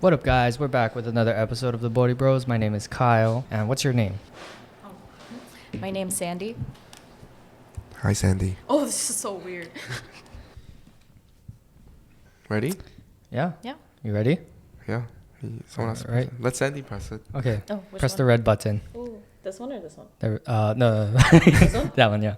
What up, guys? We're back with another episode of the BoriBros. My name is Kyle. And what's your name? My name's Sandy. Hi, Sandy. Oh, this is so weird. Ready? Yeah? Yeah. You ready? Yeah. Someone else. Right. Let Sandy press it. Okay. Oh, which Press one? the red button. Ooh, this one or this one? No. This one? That one, yeah.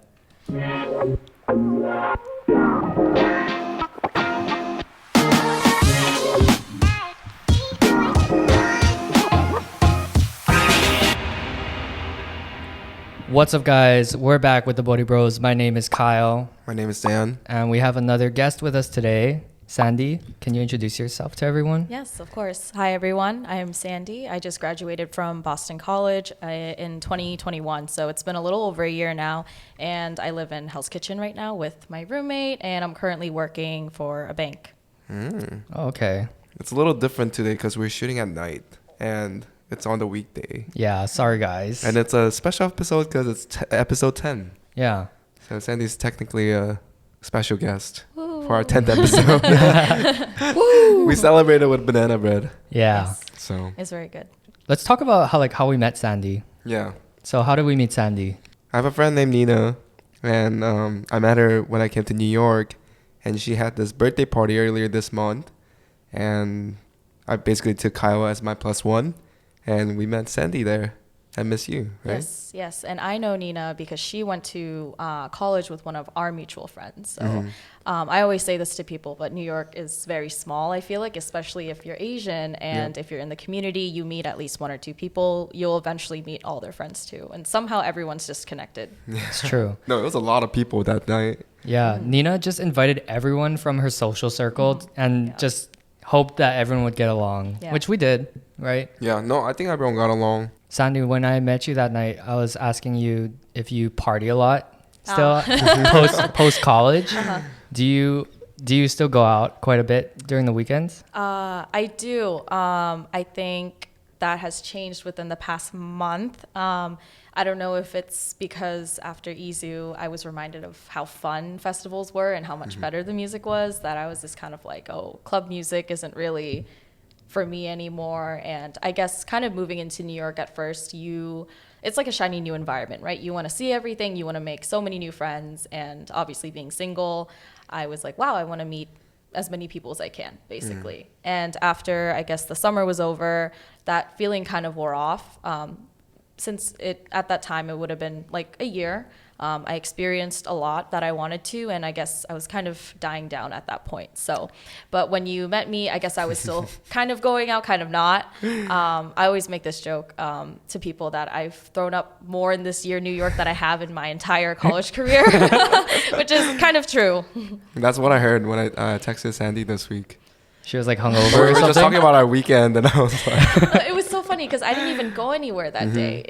What's up, guys? We're back with the BoriBros. My name is Kyle. My name is Dan. And we have another guest with us today. Sandy, can you introduce yourself to everyone? Yes, of course. Hi, everyone. I am Sandy. I just graduated from Boston College in 2021, so it's been a little over a year now, and I live in Hell's Kitchen right now with my roommate, and I'm currently working for a bank. Oh, okay. It's a little different today because we're shooting at night and it's on the weekday. Yeah, sorry, guys. And it's a special episode because it's episode 10. Yeah. So Sandy's technically a special guest Woo. for our 10th episode. We celebrated with banana bread. Yeah. Yes, So, it's very good. Let's talk about how we met Sandy. yeah. So how did we meet Sandy? I have a friend named Nina, and I met her when I came to New York, and she had this birthday party earlier this month, and I basically took Kyle as my plus one, and we met Sandy there. I miss you, right? Yes. And I know Nina because she went to college with one of our mutual friends. So I always say this to people, but New York is very small, I feel like, especially if you're Asian and if you're in the community, you meet at least one or two people, you'll eventually meet all their friends too. And somehow everyone's just connected. It's true. No, it was a lot of people that night. Yeah. Nina just invited everyone from her social circle and just hoped that everyone would get along, which we did, right? Yeah, no, I think everyone got along. Sandy, when I met you that night, I was asking you if you party a lot still post college. Do you still go out quite a bit during the weekends? I do. I think that has changed within the past month. I don't know if it's because after Izu, I was reminded of how fun festivals were and how much better the music was, that I was just kind of like, oh, club music isn't really for me anymore. And I guess kind of moving into New York at first, it's like a shiny new environment, right? You want to see everything, you want to make so many new friends, and obviously being single, I was like, wow, I want to meet as many people as I can, basically. And after, I guess, the summer was over, that feeling kind of wore off. Since at that time, it would have been like a year. I experienced a lot that I wanted to, and I guess I was kind of dying down at that point. So, but when you met me, I guess I was still kind of going out, kind of not. I always make this joke to people that I've thrown up more in this year, New York, than I have in my entire college career, which is kind of true. That's what I heard when I texted Sandy this week. She was like hungover We or were something? just talking about our weekend, and I was like... It was so funny because I didn't even go anywhere that day.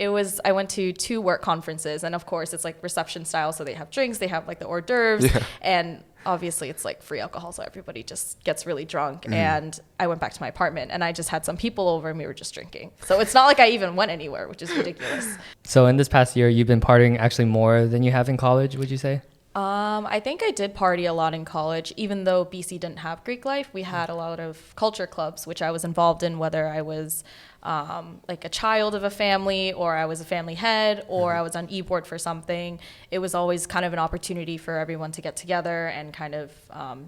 I went to 2 work conferences, and of course it's like reception style, so they have drinks, they have like the hors d'oeuvres, and obviously it's like free alcohol, so everybody just gets really drunk. And I went back to my apartment, and I just had some people over, and we were just drinking. So it's not like I even went anywhere, which is ridiculous. So in this past year, you've been partying actually more than you have in college, would you say? I think I did party a lot in college. Even though BC didn't have Greek life, we had a lot of culture clubs, which I was involved in, whether I was like a child of a family, or I was a family head, or I was on e-board for something. It was always kind of an opportunity for everyone to get together and kind of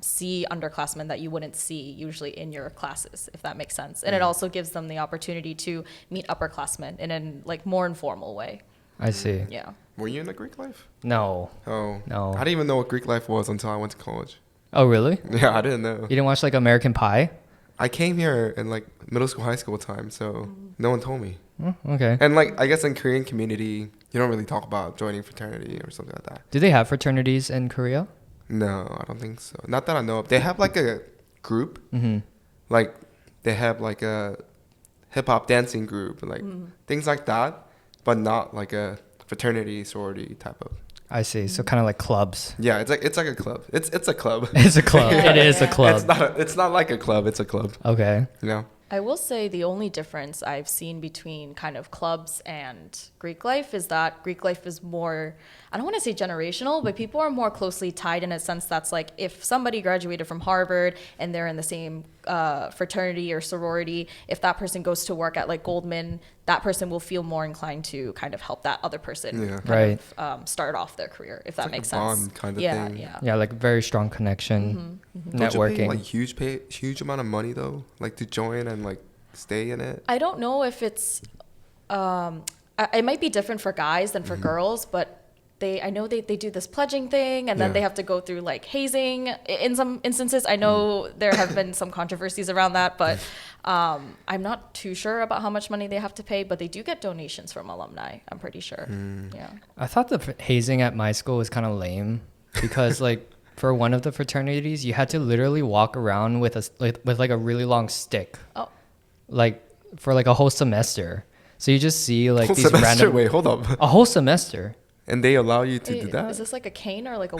see underclassmen that you wouldn't see usually in your classes, if that makes sense. And it also gives them the opportunity to meet upperclassmen in a like more informal way. I see. Yeah. Were you in the Greek life? No. Oh. No. I didn't even know what Greek life was until I went to college. Oh, really? Yeah, I didn't know. You didn't watch like American Pie? I came here in like middle school, high school time, so no one told me. Oh, okay. And like, I guess in Korean community, you don't really talk about joining fraternity or something like that. Do they have fraternities in Korea? No, I don't think so. Not that I know of. They have like a group. Mm-hmm. Like, they have like a hip-hop dancing group, like things like that, but not like a fraternity, sorority type of. I see. So kind of like clubs. Yeah, it's like a club. It's a club. It's a club. Yeah, It is a yeah. club. It's not like a club. It's a club. Okay. You know. I will say the only difference I've seen between kind of clubs and Greek life is that Greek life is more, I don't want to say generational, but people are more closely tied in a sense that's like if somebody graduated from Harvard and they're in the same fraternity or sorority, if that person goes to work at like Goldman, that person will feel more inclined to kind of help that other person start off their career, if that makes sense. Bond kind of thing. Yeah, like very strong connection, networking. Don't you pay like huge amount of money though, like to join and like stay in it? I don't know if it's, it might be different for guys than for girls, but I know they do this pledging thing and then they have to go through like hazing in some instances. I know there have been some controversies around that, but I'm not too sure about how much money they have to pay, but they do get donations from alumni, I'm pretty sure. Yeah. I thought the hazing at my school was kind of lame because like for one of the fraternities, you had to literally walk around with a really long stick. Oh. Like for like a whole semester. So you just see like whole these semester? random Wait, hold up. A whole semester. And they allow you to do that? Is this like a cane or like a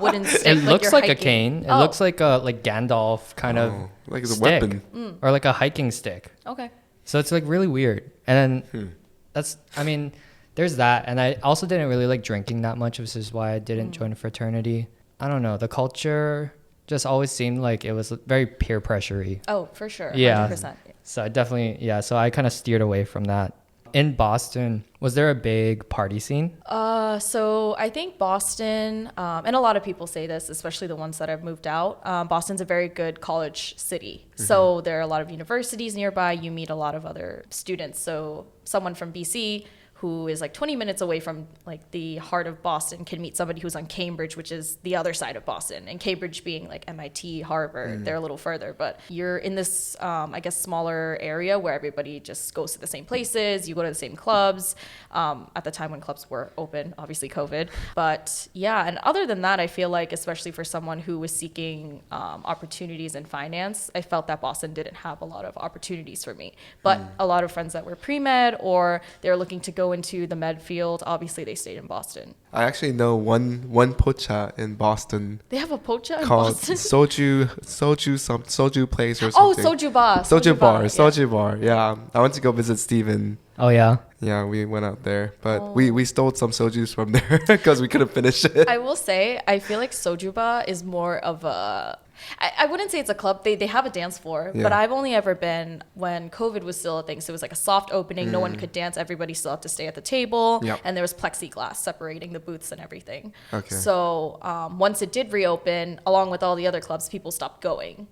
wooden stick? It looks like a cane. It looks like a Gandalf kind of like it's a stick, weapon. or like a hiking stick. Okay. So it's like really weird. And then there's that. And I also didn't really like drinking that much, which is why I didn't join a fraternity. I don't know. The culture just always seemed like it was very peer pressure-y. Oh, for sure. Yeah. 100%. So I definitely, so I kind of steered away from that. In Boston, was there a big party scene? So I think Boston, and a lot of people say this, especially the ones that have moved out, Boston's a very good college city. So there are a lot of universities nearby. You meet a lot of other students. So someone from BC who is like 20 minutes away from like the heart of Boston can meet somebody who's on Cambridge, which is the other side of Boston. And Cambridge being like MIT, Harvard, they're a little further. But you're in this, I guess, smaller area where everybody just goes to the same places. You go to the same clubs. At the time when clubs were open, obviously COVID. But yeah, and other than that, I feel like, especially for someone who was seeking opportunities in finance, I felt that Boston didn't have a lot of opportunities for me. But a lot of friends that were pre-med or they're looking to go into the med field, obviously they stayed in Boston. I actually know one pocha in Boston. They have a pocha in called Boston? soju place or something. Oh, soju bar. Soju bar. Yeah. I went to go visit Steven. Oh, yeah? Yeah, we went out there. But we stole some sojus from there because we couldn't finish it. I will say, I feel like soju bar is more of a... I wouldn't say it's a club. They have a dance floor, but I've only ever been when COVID was still a thing. So it was like a soft opening. No one could dance. Everybody still had to stay at the table. Yep. And there was plexiglass separating the booths and everything. Okay. So once it did reopen, along with all the other clubs, people stopped going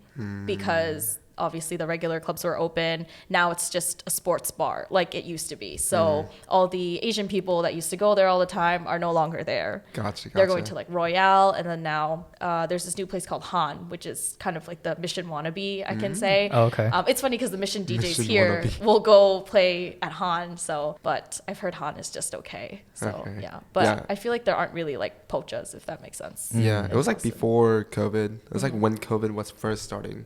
because obviously the regular clubs were open. Now it's just a sports bar like it used to be. So all the Asian people that used to go there all the time are no longer there. Gotcha. They're going to like Royale, and then now there's this new place called Han, which is kind of like the Mission wannabe, I can say. Oh, okay. It's funny because the Mission DJs here will go play at Han. But I've heard Han is just okay. So yeah, but I feel like there aren't really like pochas, if that makes sense. Yeah, it was like before COVID. It was like when COVID was first starting.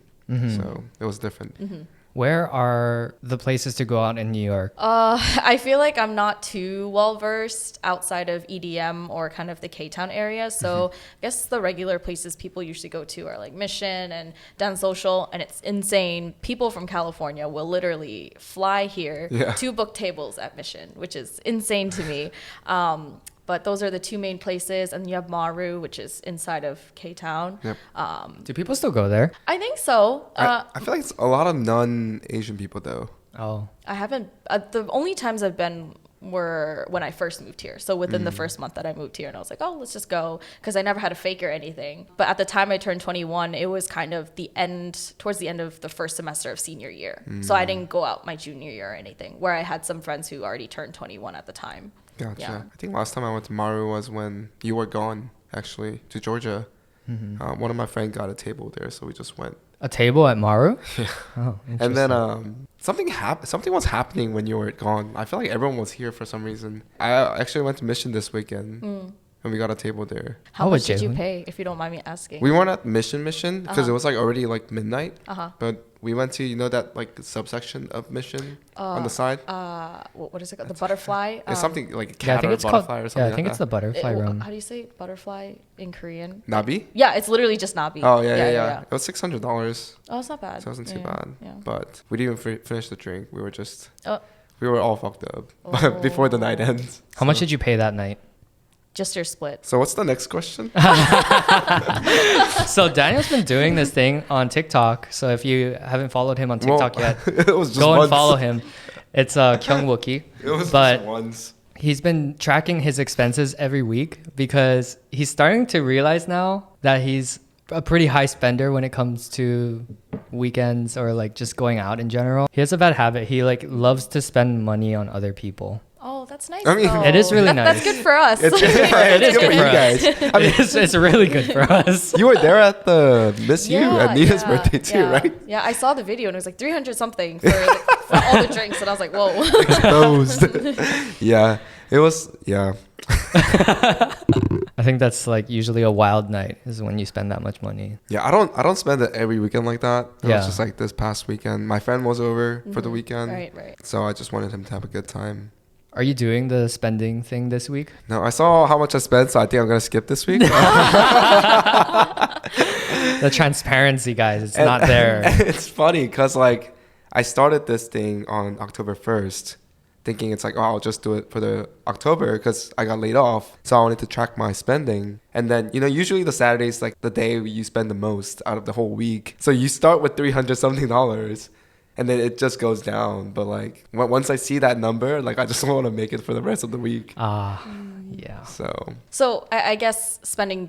So it was different. Where are the places to go out in New York? I feel like I'm not too well versed outside of EDM or kind of the K-Town area. So I guess the regular places people usually go to are like Mission and Dance Social, and it's insane. People from California will literally fly here to book tables at Mission, which is insane to me. But those are the two main places. And you have Maru, which is inside of K-Town. Yep. Do people still go there? I think so. I feel like it's a lot of non-Asian people, though. Oh. I haven't. The only times I've been were when I first moved here. So within the first month that I moved here. And I was like, oh, let's just go. Because I never had a fake or anything. But at the time I turned 21, it was kind of towards the end of the first semester of senior year. So I didn't go out my junior year or anything, where I had some friends who already turned 21 at the time. Gotcha. Yeah. I think last time I went to Maru was when you were gone, actually, to Georgia. One of my friends got a table there, so we just went. A table at Maru? Yeah. Oh, and then something was happening when you were gone. I feel like everyone was here for some reason. I actually went to Mission this weekend, and we got a table there. How much did you pay, if you don't mind me asking? We weren't at Mission because it was like already like midnight. But we went to, you know, that like subsection of Mission on the side. What is it called? The butterfly. It's something like a Yeah, I cat think or it's butterfly called. or something. Yeah, I think like it's that. the butterfly room. How do you say butterfly in Korean? Nabi. Yeah, it's literally just nabi. Oh yeah. It was $600. Oh, it's not bad. So it wasn't too bad. Yeah. But we didn't even finish the drink. We were just Oh. we were all fucked up before the night ends. How much did you pay that night? Just your split. So what's the next question? So Daniel's been doing this thing on TikTok. So if you haven't followed him on TikTok yet, it was just go once. and follow him. It's Kyungwookie. It was But just once. he's been tracking his expenses every week because he's starting to realize now that he's a pretty high spender when it comes to weekends or like just going out in general. He has a bad habit. He like loves to spend money on other people. Oh, that's nice. I mean, though. it is really nice. That's good for us. It's It is good good for you for us. guys. I mean, It's really good for us. you were there at the Miss You at Nina's birthday too, yeah. right? Yeah, I saw the video and it was like 300 something for all the drinks, and I was like, whoa. Exposed. Yeah, it was. Yeah, I think that's like usually a wild night is when you spend that much money. yeah. I don't spend it every weekend like that. It Yeah. was just like this past weekend. My friend was over for the weekend, Right. so I just wanted him to have a good time. Are you doing the spending thing this week? No, I saw how much I spent, so I think I'm gonna skip this week. The transparency, guys, it's And- not there. It's funny because like I started this thing on October 1st, thinking it's like, oh, I'll just do it for the October because I got laid off. So I wanted to track my spending. And then, you know, usually the Saturday is like the day you spend the most out of the whole week. So you start with $300 something and then it just goes down. But like once I see that number, like I just want to make it for the rest of the week. Yeah. So I guess spending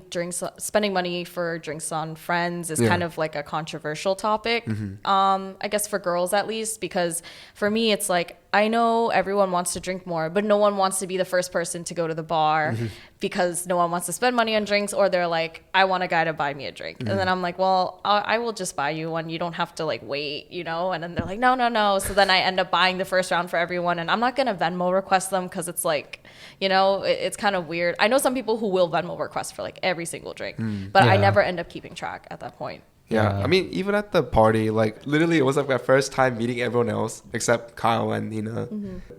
money for drinks on friends is kind of like a controversial topic. I guess for girls at least, because for me it's like I know everyone wants to drink more, but no one wants to be the first person to go to the bar because no one wants to spend money on drinks, or they're like, I want a guy to buy me a drink. And then I'm like, well, I will just buy you one. You don't have to like wait, you know? And then they're like, no. So then I end up buying the first round for everyone, and I'm not going to Venmo request them because it's like, you know, it's kind of weird. I know some people who will Venmo request for like every single drink, but I never end up keeping track at that point. Yeah, I mean, even at the party, like literally, it was like my first time meeting everyone else except Kyle and Nina.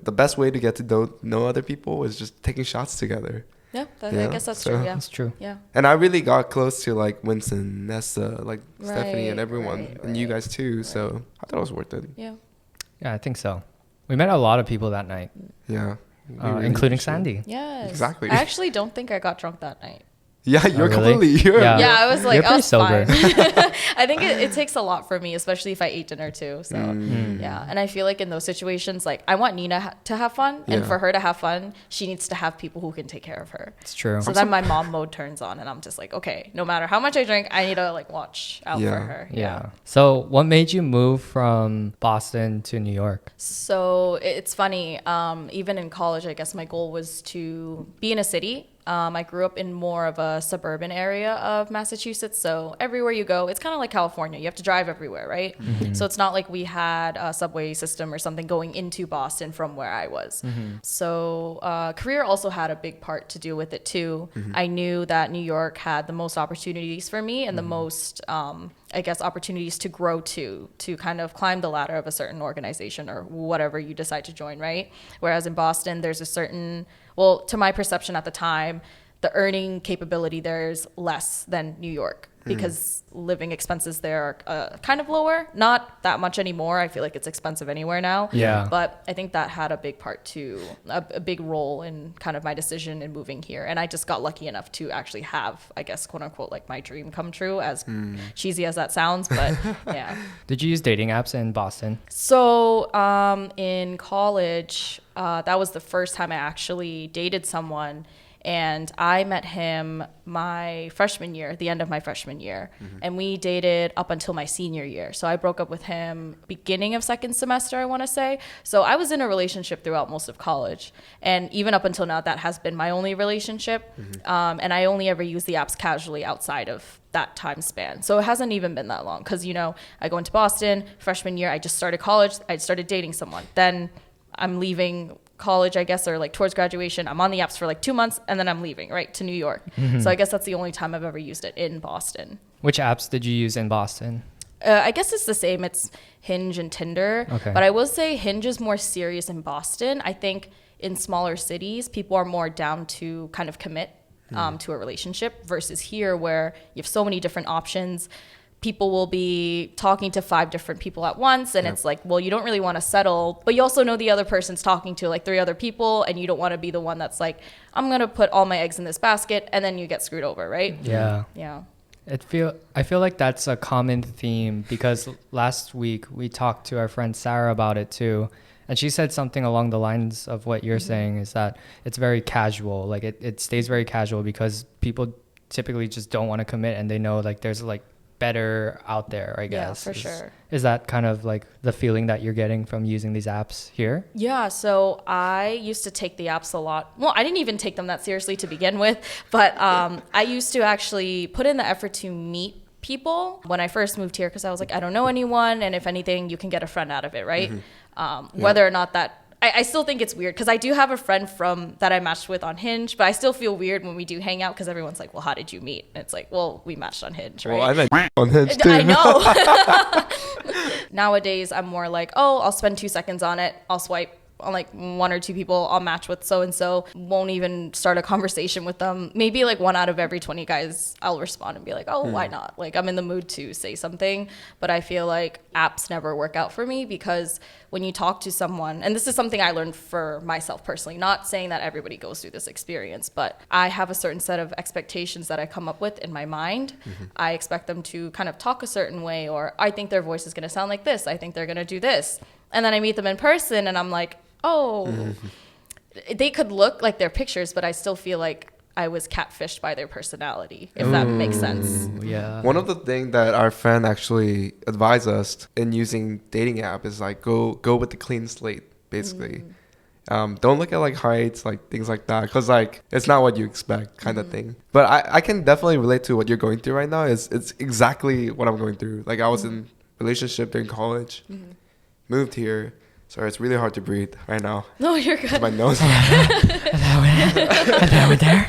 The best way to get to know other people is just taking shots together. Yeah, I guess that's true. Yeah, that's true. Yeah, and I really got close to like Winston, Nessa, like Stephanie, and everyone, and you guys too. So I thought it was worth it. Yeah, I think so. We met a lot of people that night, Yeah, including Sandy. yes, Exactly. I actually don't think I got drunk that night. Yeah, you're really? completely. Yeah, I was like, You're pretty sober. fine. I think it takes a lot for me, especially if I ate dinner too. So yeah, and I feel like in those situations, like I want Nina to have fun, and Yeah. for her to have fun, she needs to have people who can take care of her. It's true. So then my mom mode turns on, and I'm just like, okay, no matter how much I drink, I need to like watch out for her. Yeah. So what made you move from Boston to New York? So it's funny. Even in college, I guess my goal was to be in a city. I grew up in more of a suburban area of Massachusetts. So everywhere you go, it's kind of like California. You have to drive everywhere, right? So it's not like we had a subway system or something going into Boston from where I was. So career also had a big part to do with it too. I knew that New York had the most opportunities for me and the most, I guess, opportunities to grow to kind of climb the ladder of a certain organization or whatever you decide to join, right? Whereas in Boston, there's a certain, well, to my perception at the time, the earning capability there is less than New York because living expenses there are kind of lower. Not that much anymore. I feel like it's expensive anywhere now. Yeah. But I think that had a big part too, a big role in kind of my decision in moving here. And I just got lucky enough to actually have, I guess, quote unquote, like my dream come true, as cheesy as that sounds. But yeah. Did you use dating apps in Boston? So in college, that was the first time I actually dated someone. And I met him my freshman year, the end of my freshman year. And we dated up until my senior year. So I broke up with him beginning of second semester, I want to say. So I was in a relationship throughout most of college. And even up until now, that has been my only relationship. And I only ever use the apps casually outside of that time span. So it hasn't even been that long. Because, you know, I go into Boston, freshman year, I just started college. I started dating someone. Then I'm leaving college, I guess, or like towards graduation. I'm on the apps for like 2 months and then I'm leaving, right, to New York. So I guess that's the only time I've ever used it in Boston. Which apps did you use in Boston? I guess it's the same. It's Hinge and Tinder. Okay. But I will say Hinge is more serious in Boston. I think in smaller cities, people are more down to kind of commit to a relationship versus here where you have so many different options. People will be talking to 5 different people at once, and it's like, well, you don't really want to settle, but you also know the other person's talking to like 3 other people, and you don't want to be the one that's like, I'm gonna put all my eggs in this basket, and then you get screwed over, right? Yeah. I feel like that's a common theme, because last week we talked to our friend Sarah about it too, and she said something along the lines of what you're saying, is that it's very casual. Like it stays very casual because people typically just don't want to commit, and they know like there's like better out there, I guess. Yeah, for sure. Is that kind of like the feeling that you're getting from using these apps here? Yeah, so I used to take the apps a lot. Well, I didn't even take them that seriously to begin with, but I used to actually put in the effort to meet people when I first moved here, because I was like, I don't know anyone, and if anything, you can get a friend out of it, right? Whether or not that, I still think it's weird, because I do have a friend that I matched with on Hinge, but I still feel weird when we do hang out, because everyone's like, well, how did you meet? And it's like, well, we matched on Hinge, right? Well, I met on Hinge too. I know. Nowadays, I'm more like, oh, I'll spend 2 seconds on it. I'll swipe on like 1 or 2 people. I'll match with so-and-so. Won't even start a conversation with them. Maybe like 1 out of every 20 guys, I'll respond and be like, oh, why not? Like, I'm in the mood to say something. But I feel like apps never work out for me, because when you talk to someone, and this is something I learned for myself personally, not saying that everybody goes through this experience, but I have a certain set of expectations that I come up with in my mind. I expect them to kind of talk a certain way, or I think their voice is going to sound like this. I think they're going to do this. And then I meet them in person and I'm like, oh, they could look like their pictures, but I still feel like I was catfished by their personality, if that makes sense. Yeah. One of the things that our friend actually advised us in using dating app is like go with the clean slate, basically. Don't look at like heights, like things like that, because like it's not what you expect, kind of thing. But I can definitely relate to what you're going through right now. It's exactly what I'm going through. Like I was in a relationship during college, moved here. Sorry, it's really hard to breathe right now. No, you're good. My nose.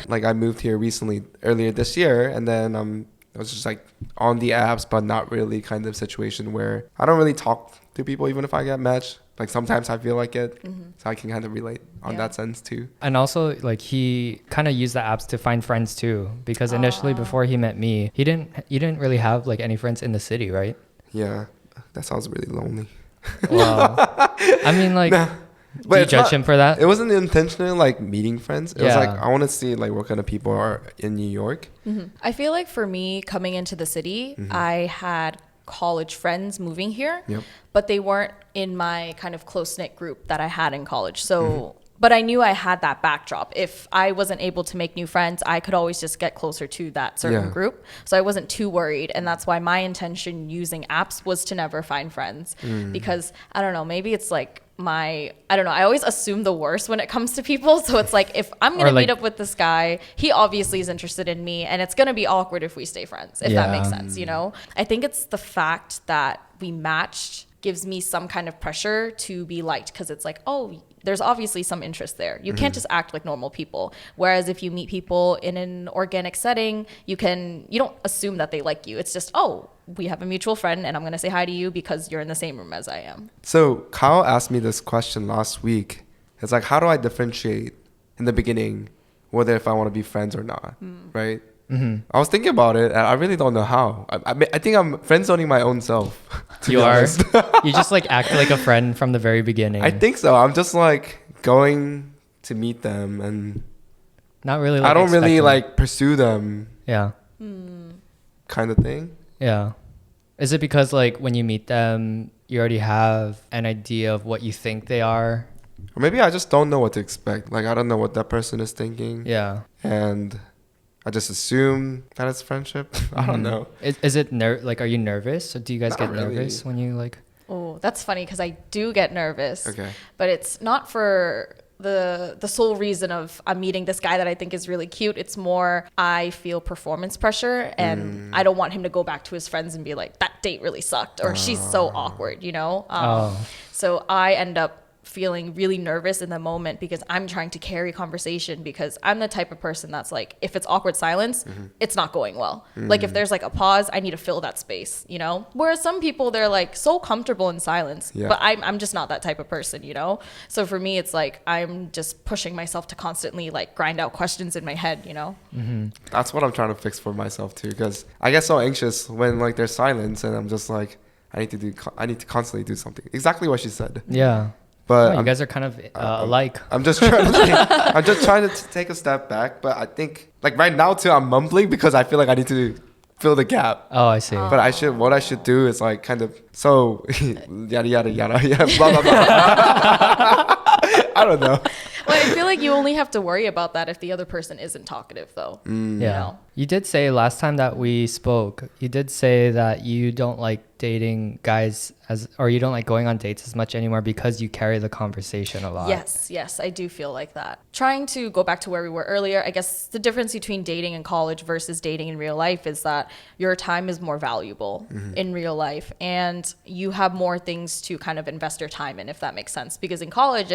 Like I moved here recently, earlier this year, and then I was just like on the apps, but not really kind of situation where I don't really talk to people even if I get matched. Like sometimes I feel like it, so I can kind of relate on that sense too. And also like he kind of used the apps to find friends too, because initially before he met me, you didn't really have like any friends in the city, right? Yeah, that sounds really lonely. Wow. I mean, like, Nah, do you judge him for that? It wasn't intentionally like meeting friends. It was Yeah. like I want to see like what kind of people are in New York. I feel like for me, coming into the city, I had college friends moving here, but they weren't in my kind of close-knit group that I had in college. So, but I knew I had that backdrop. If I wasn't able to make new friends, I could always just get closer to that certain group. So I wasn't too worried. And that's why my intention using apps was to never find friends. Because, I don't know, maybe it's like I don't know, I always assume the worst when it comes to people. So it's like, if I'm going to meet up with this guy, he obviously is interested in me, and it's going to be awkward if we stay friends, if that makes sense, you know? I think it's the fact that we matched gives me some kind of pressure to be liked, because it's like, oh, there's obviously some interest there. You can't just act like normal people. Whereas if you meet people in an organic setting, you don't assume that they like you. It's just, oh, we have a mutual friend and I'm going to say hi to you because you're in the same room as I am. So Kyle asked me this question last week. It's like, how do I differentiate in the beginning whether if I want to be friends or not, right? I was thinking about it, and I really don't know how. I think I'm friend-zoning my own self. You are? You just like act like a friend from the very beginning. I think so. I'm just like going to meet them, and not really. Like, I don't really expecting like pursue them. Yeah. Kind of thing. Yeah. Is it because like when you meet them, you already have an idea of what you think they are? Or maybe I just don't know what to expect. Like I don't know what that person is thinking. Yeah. And I just assume that it's friendship. I don't know. Is it like, are you nervous? Or do you guys Not get really. nervous when you like? Oh, that's funny, because I do get nervous. Okay. But it's not for the sole reason of I'm meeting this guy that I think is really cute. It's more I feel performance pressure, and I don't want him to go back to his friends and be like, that date really sucked, or she's so awkward, you know? So I end up feeling really nervous in the moment because I'm trying to carry conversation, because I'm the type of person that's like, if it's awkward silence, it's not going well. Like if there's like a pause, I need to fill that space, you know? Whereas some people, they're like so comfortable in silence, but I'm just not that type of person, you know? So for me, it's like, I'm just pushing myself to constantly like grind out questions in my head, you know? That's what I'm trying to fix for myself too, because I get so anxious when like there's silence and I'm just like, I need to constantly do something. Exactly what she said. Yeah. But you guys are kind of alike. I'm just trying to take a step back. But I think like right now too, I'm mumbling because I feel like I need to fill the gap. Oh, I see. But what I should do is like kind of yada yada yada yeah blah blah blah. I don't know. Well, I feel like you only have to worry about that if the other person isn't talkative, though. Yeah. You know? You did say last time that we spoke, you did say that you don't like dating guys or you don't like going on dates as much anymore because you carry the conversation a lot. Yes, I do feel like that. Trying to go back to where we were earlier, I guess the difference between dating in college versus dating in real life is that your time is more valuable in real life, and you have more things to kind of invest your time in, if that makes sense. Because in college,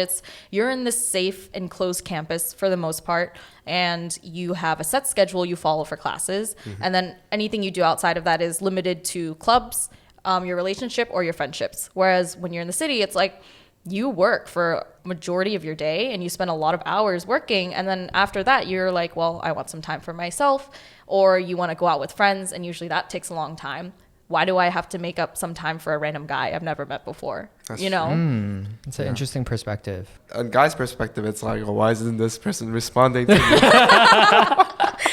you're in this safe and closed campus for the most part, and you have a set schedule you follow for classes, and then anything you do outside of that is limited to clubs, your relationship, or your friendships. Whereas when you're in the city, it's like you work for majority of your day and you spend a lot of hours working, and then after that you're like, well, I want some time for myself, or you want to go out with friends, and usually that takes a long time. Why do I have to make up some time for a random guy I've never met before? That's you know? It's an interesting perspective. A guy's perspective, it's like, oh, why isn't this person responding to me?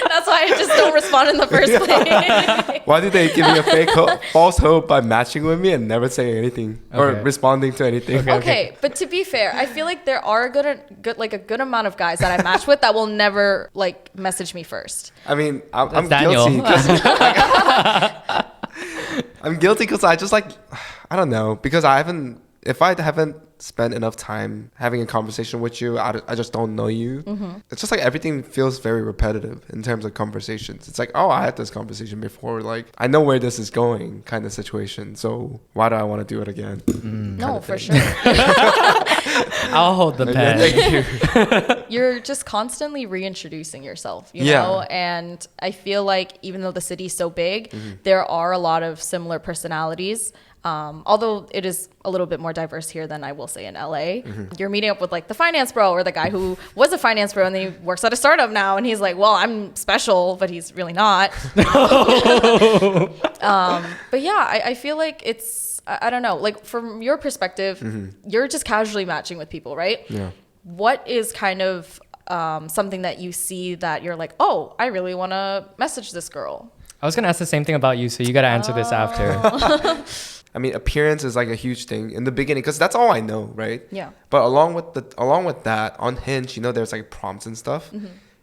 That's why I just don't respond in the first place. Why did they give me a false hope by matching with me and never saying anything or responding to anything? Okay, but to be fair, I feel like there are a good amount of guys that I match with that will never like message me first. I mean, I'm guilty. I'm guilty because I just like, I don't know, because if I haven't spent enough time having a conversation with you, I just don't know you. It's just like everything feels very repetitive in terms of conversations. It's like, oh, I had this conversation before. Like, I know where this is going kind of situation. So why do I want to do it again? No, for sure. I'll hold the pen. Thank you. You're just constantly reintroducing yourself, you know? And I feel like even though the city's so big, there are a lot of similar personalities. Although it is a little bit more diverse here than I will say in LA. You're meeting up with like the finance bro, or the guy who was a finance bro and then he works at a startup now, and he's like, well, I'm special, but he's really not. But yeah, I feel like it's, I don't know, like from your perspective, you're just casually matching with people, right? Yeah. What is kind of something that you see that you're like, oh, I really want to message this girl? I was going to ask the same thing about you, so you got to answer this after. I mean, appearance is like a huge thing in the beginning because that's all I know, right? Yeah. But along with that, on Hinge, you know, there's like prompts and stuff.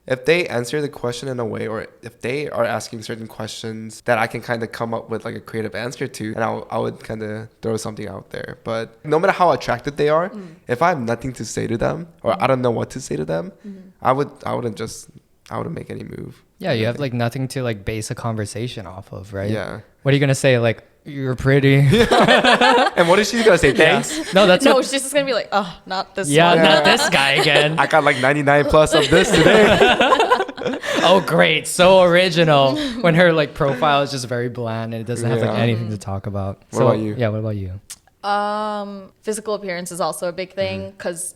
If they answer the question in a way, or if they are asking certain questions that I can kind of come up with like a creative answer to, and I would kind of throw something out there. But no matter how attracted they are, if I have nothing to say to them, or I don't know what to say to them, I wouldn't make any move. Yeah, you have like nothing to like base a conversation off of, right? Yeah. What are you gonna say? Like, you're pretty. And what is she gonna say? Thanks. Yeah. No, she's just gonna be like, oh, not this yeah, one. not this guy again. I got like 99 plus of this today. Oh, great, so original. When her like profile is just very bland and it doesn't have like anything to talk about. What about you? Yeah, what about you? Physical appearance is also a big thing because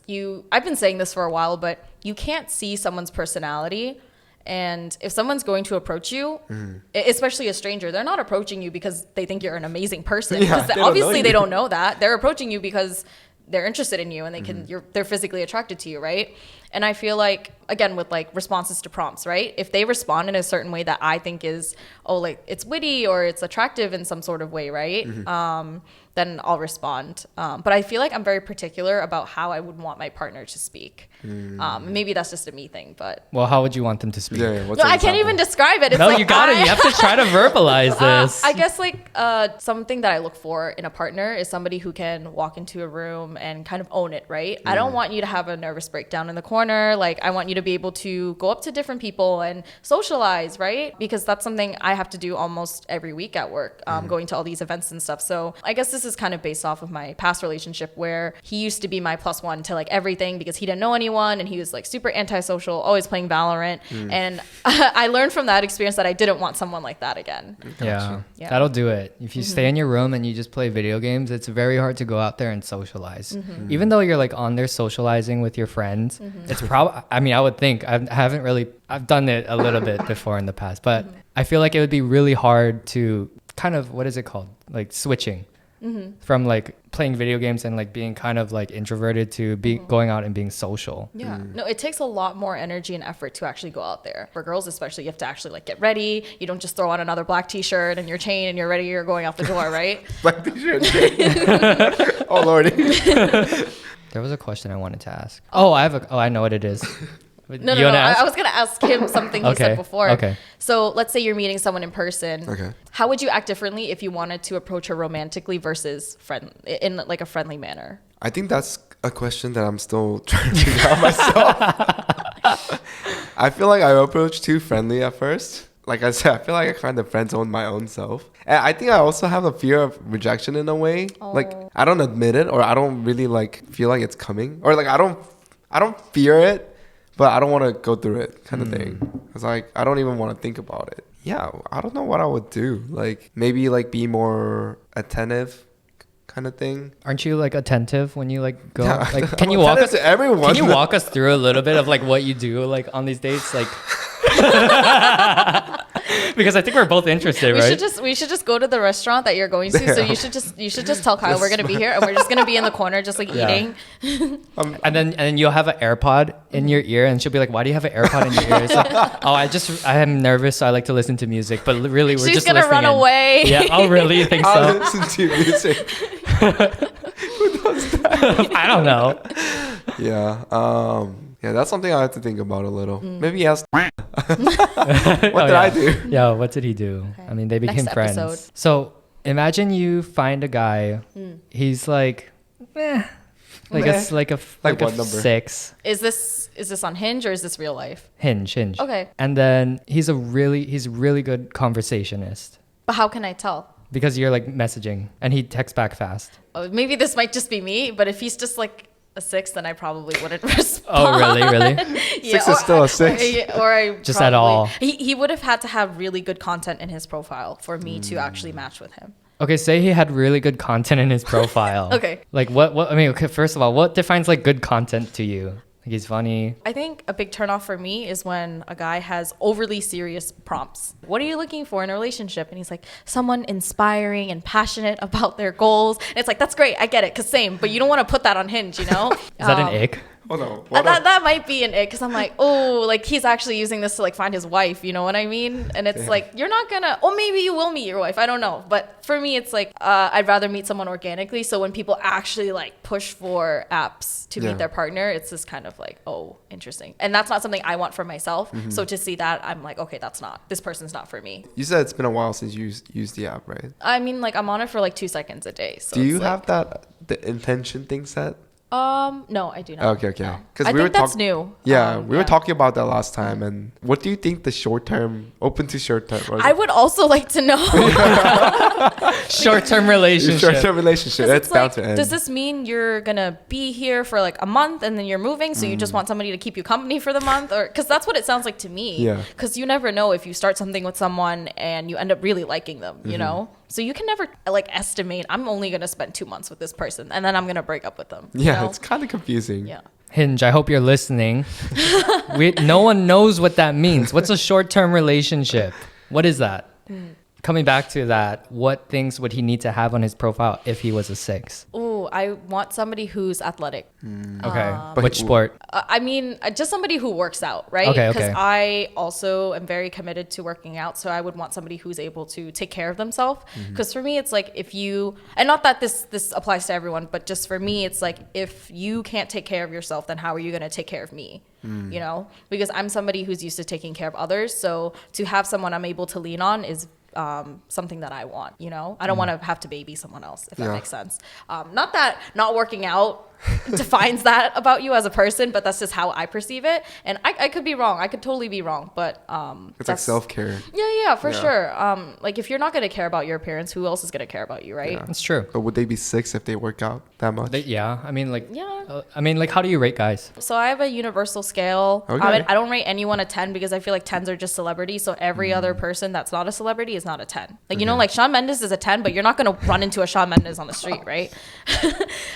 I've been saying this for a while, but you can't see someone's personality. And if someone's going to approach you, especially a stranger, they're not approaching you because they think you're an amazing person. Yeah, Obviously, they don't know that. They're approaching you because they're interested in you and they're physically attracted to you, right? And I feel like, again, with like responses to prompts, right? If they respond in a certain way that I think is, like it's witty or it's attractive in some sort of way, right? Then I'll respond. But I feel like I'm very particular about how I would want my partner to speak. Maybe that's just a me thing, but. Well, how would you want them to speak? Yeah, no, I can't even describe it. It's no, like you got it. You have to try to verbalize this. I guess like something that I look for in a partner is somebody who can walk into a room and kind of own it, right? I don't want you to have a nervous breakdown in the corner corner. Like, I want you to be able to go up to different people and socialize, right? Because that's something I have to do almost every week at work, going to all these events and stuff. So I guess this is kind of based off of my past relationship, where he used to be my plus one to like everything because he didn't know anyone and he was like super antisocial, always playing Valorant. And I learned from that experience that I didn't want someone like that again. Yeah, that'll do it. If you stay in your room and you just play video games, it's very hard to go out there and socialize. Even though you're like on there socializing with your friends, it's probably, I mean, I would think, I've done it a little bit before in the past, but I feel like it would be really hard to kind of, what is it called? Like switching from like playing video games and like being kind of like introverted to going out and being social. Yeah. No, it takes a lot more energy and effort to actually go out there. For girls especially, you have to actually like get ready. You don't just throw on another black t-shirt and your chain and you're ready, you're going out the door, right? Black t-shirt and chain. Oh lordy. There was a question I wanted to ask. I know what it is. No. I was going to ask him something he said before. Okay. So let's say you're meeting someone in person. Okay. How would you act differently if you wanted to approach her romantically versus in like a friendly manner? I think that's a question that I'm still trying to figure out myself. I feel like I approached too friendly at first. Like I said, I feel like I kind of friend-zoned my own self. And I think I also have a fear of rejection in a way. Like I don't admit it, or I don't really like feel like it's coming, or like I don't fear it, but I don't want to go through it kind of thing. It's like, I don't even want to think about it. Yeah, I don't know what I would do. Like, maybe like be more attentive kind of thing. Aren't you like attentive when you like go? Yeah. Like, can you walk us? Everyone. Can you walk us through a little bit of like what you do like on these dates? Like, because I think we're both interested, right? We should just go to the restaurant that you're going to. So you should just tell Kyle we're gonna be here and we're just gonna be in the corner just like eating. And then you'll have an AirPod in your ear, and she'll be like, "Why do you have an AirPod in your ear?" It's like, "Oh, I am nervous, so I like to listen to music." But really, we're She's just gonna run away. Yeah, oh really? You think so? I'll listen to music. Who does that? I don't know. Yeah. Yeah, that's something I have to think about a little. Maybe ask. What did I do? Yeah, what did he do? Okay. I mean, they became Next friends. episode. So imagine you find a guy. He's like, like a Like what number? 6. Is this on Hinge or is this real life? Hinge. Okay. And then he's really good conversationist. But how can I tell? Because you're like messaging and he texts back fast. Oh, maybe this might just be me, but if he's just like a 6, then I probably wouldn't respond. Oh, really? Yeah, 6 is still a 6. Or I just at all. He would have had to have really good content in his profile for me to actually match with him. Okay, say he had really good content in his profile. Okay. Like what I mean, okay, first of all, what defines like good content to you? Like he's funny. I think a big turnoff for me is when a guy has overly serious prompts. What are you looking for in a relationship? And he's like, someone inspiring and passionate about their goals. And it's like, that's great. I get it. Cause same, but you don't want to put that on Hinge, you know? Is that an ick? Oh no. That might be an ick because I'm like, oh, like he's actually using this to like find his wife, you know what I mean? And it's like, you're not gonna, or maybe you will meet your wife, I don't know. But for me, it's like, I'd rather meet someone organically. So when people actually like push for apps to meet their partner, it's just kind of like, oh, interesting. And that's not something I want for myself. So to see that, I'm like, okay, this person's not for me. You said it's been a while since you used the app, right? I mean, like I'm on it for like 2 seconds a day. So do you have the intention thing set? No, I do not. Okay. No. Because I think that's new. Yeah, we were talking about that last time. And what do you think the open to short term? I would also like to know. Short-term relationship. Short-term relationship. That's bound to end. Does this mean you're gonna be here for like a month and then you're moving? So you just want somebody to keep you company for the month, or because that's what it sounds like to me. Yeah. Because you never know if you start something with someone and you end up really liking them. You know. So you can never like estimate. I'm only gonna spend 2 months with this person and then I'm gonna break up with them. Yeah, you know? it's kind of confusing. Yeah. Hinge, I hope you're listening. No one knows what that means. What's a short-term relationship? What is that? Coming back to that, what things would he need to have on his profile if he was a 6? Ooh, I want somebody who's athletic. Okay. Which sport? I mean, just somebody who works out, right? Okay. Because I also am very committed to working out. So I would want somebody who's able to take care of themselves. Because for me, it's like if you, and not that this applies to everyone, but just for me, it's like if you can't take care of yourself, then how are you going to take care of me? You know, because I'm somebody who's used to taking care of others. So to have someone I'm able to lean on is something that I want, you know. I don't want to have to baby someone else, if that makes sense. Not that not working out defines that about you as a person, but that's just how I perceive it. And I could be wrong. I could totally be wrong, but it's like self-care. Yeah, for sure. Like if you're not going to care about your appearance, who else is going to care about you, right? Yeah. It's true. But would they be 6 if they work out that much? I mean, like, how do you rate guys? So I have a universal scale. Okay. I don't rate anyone a 10 because I feel like 10s are just celebrities. So every other person that's not a celebrity is not a 10. Like, you know, like Shawn Mendes is a 10, but you're not going to run into a Shawn Mendes on the street, right?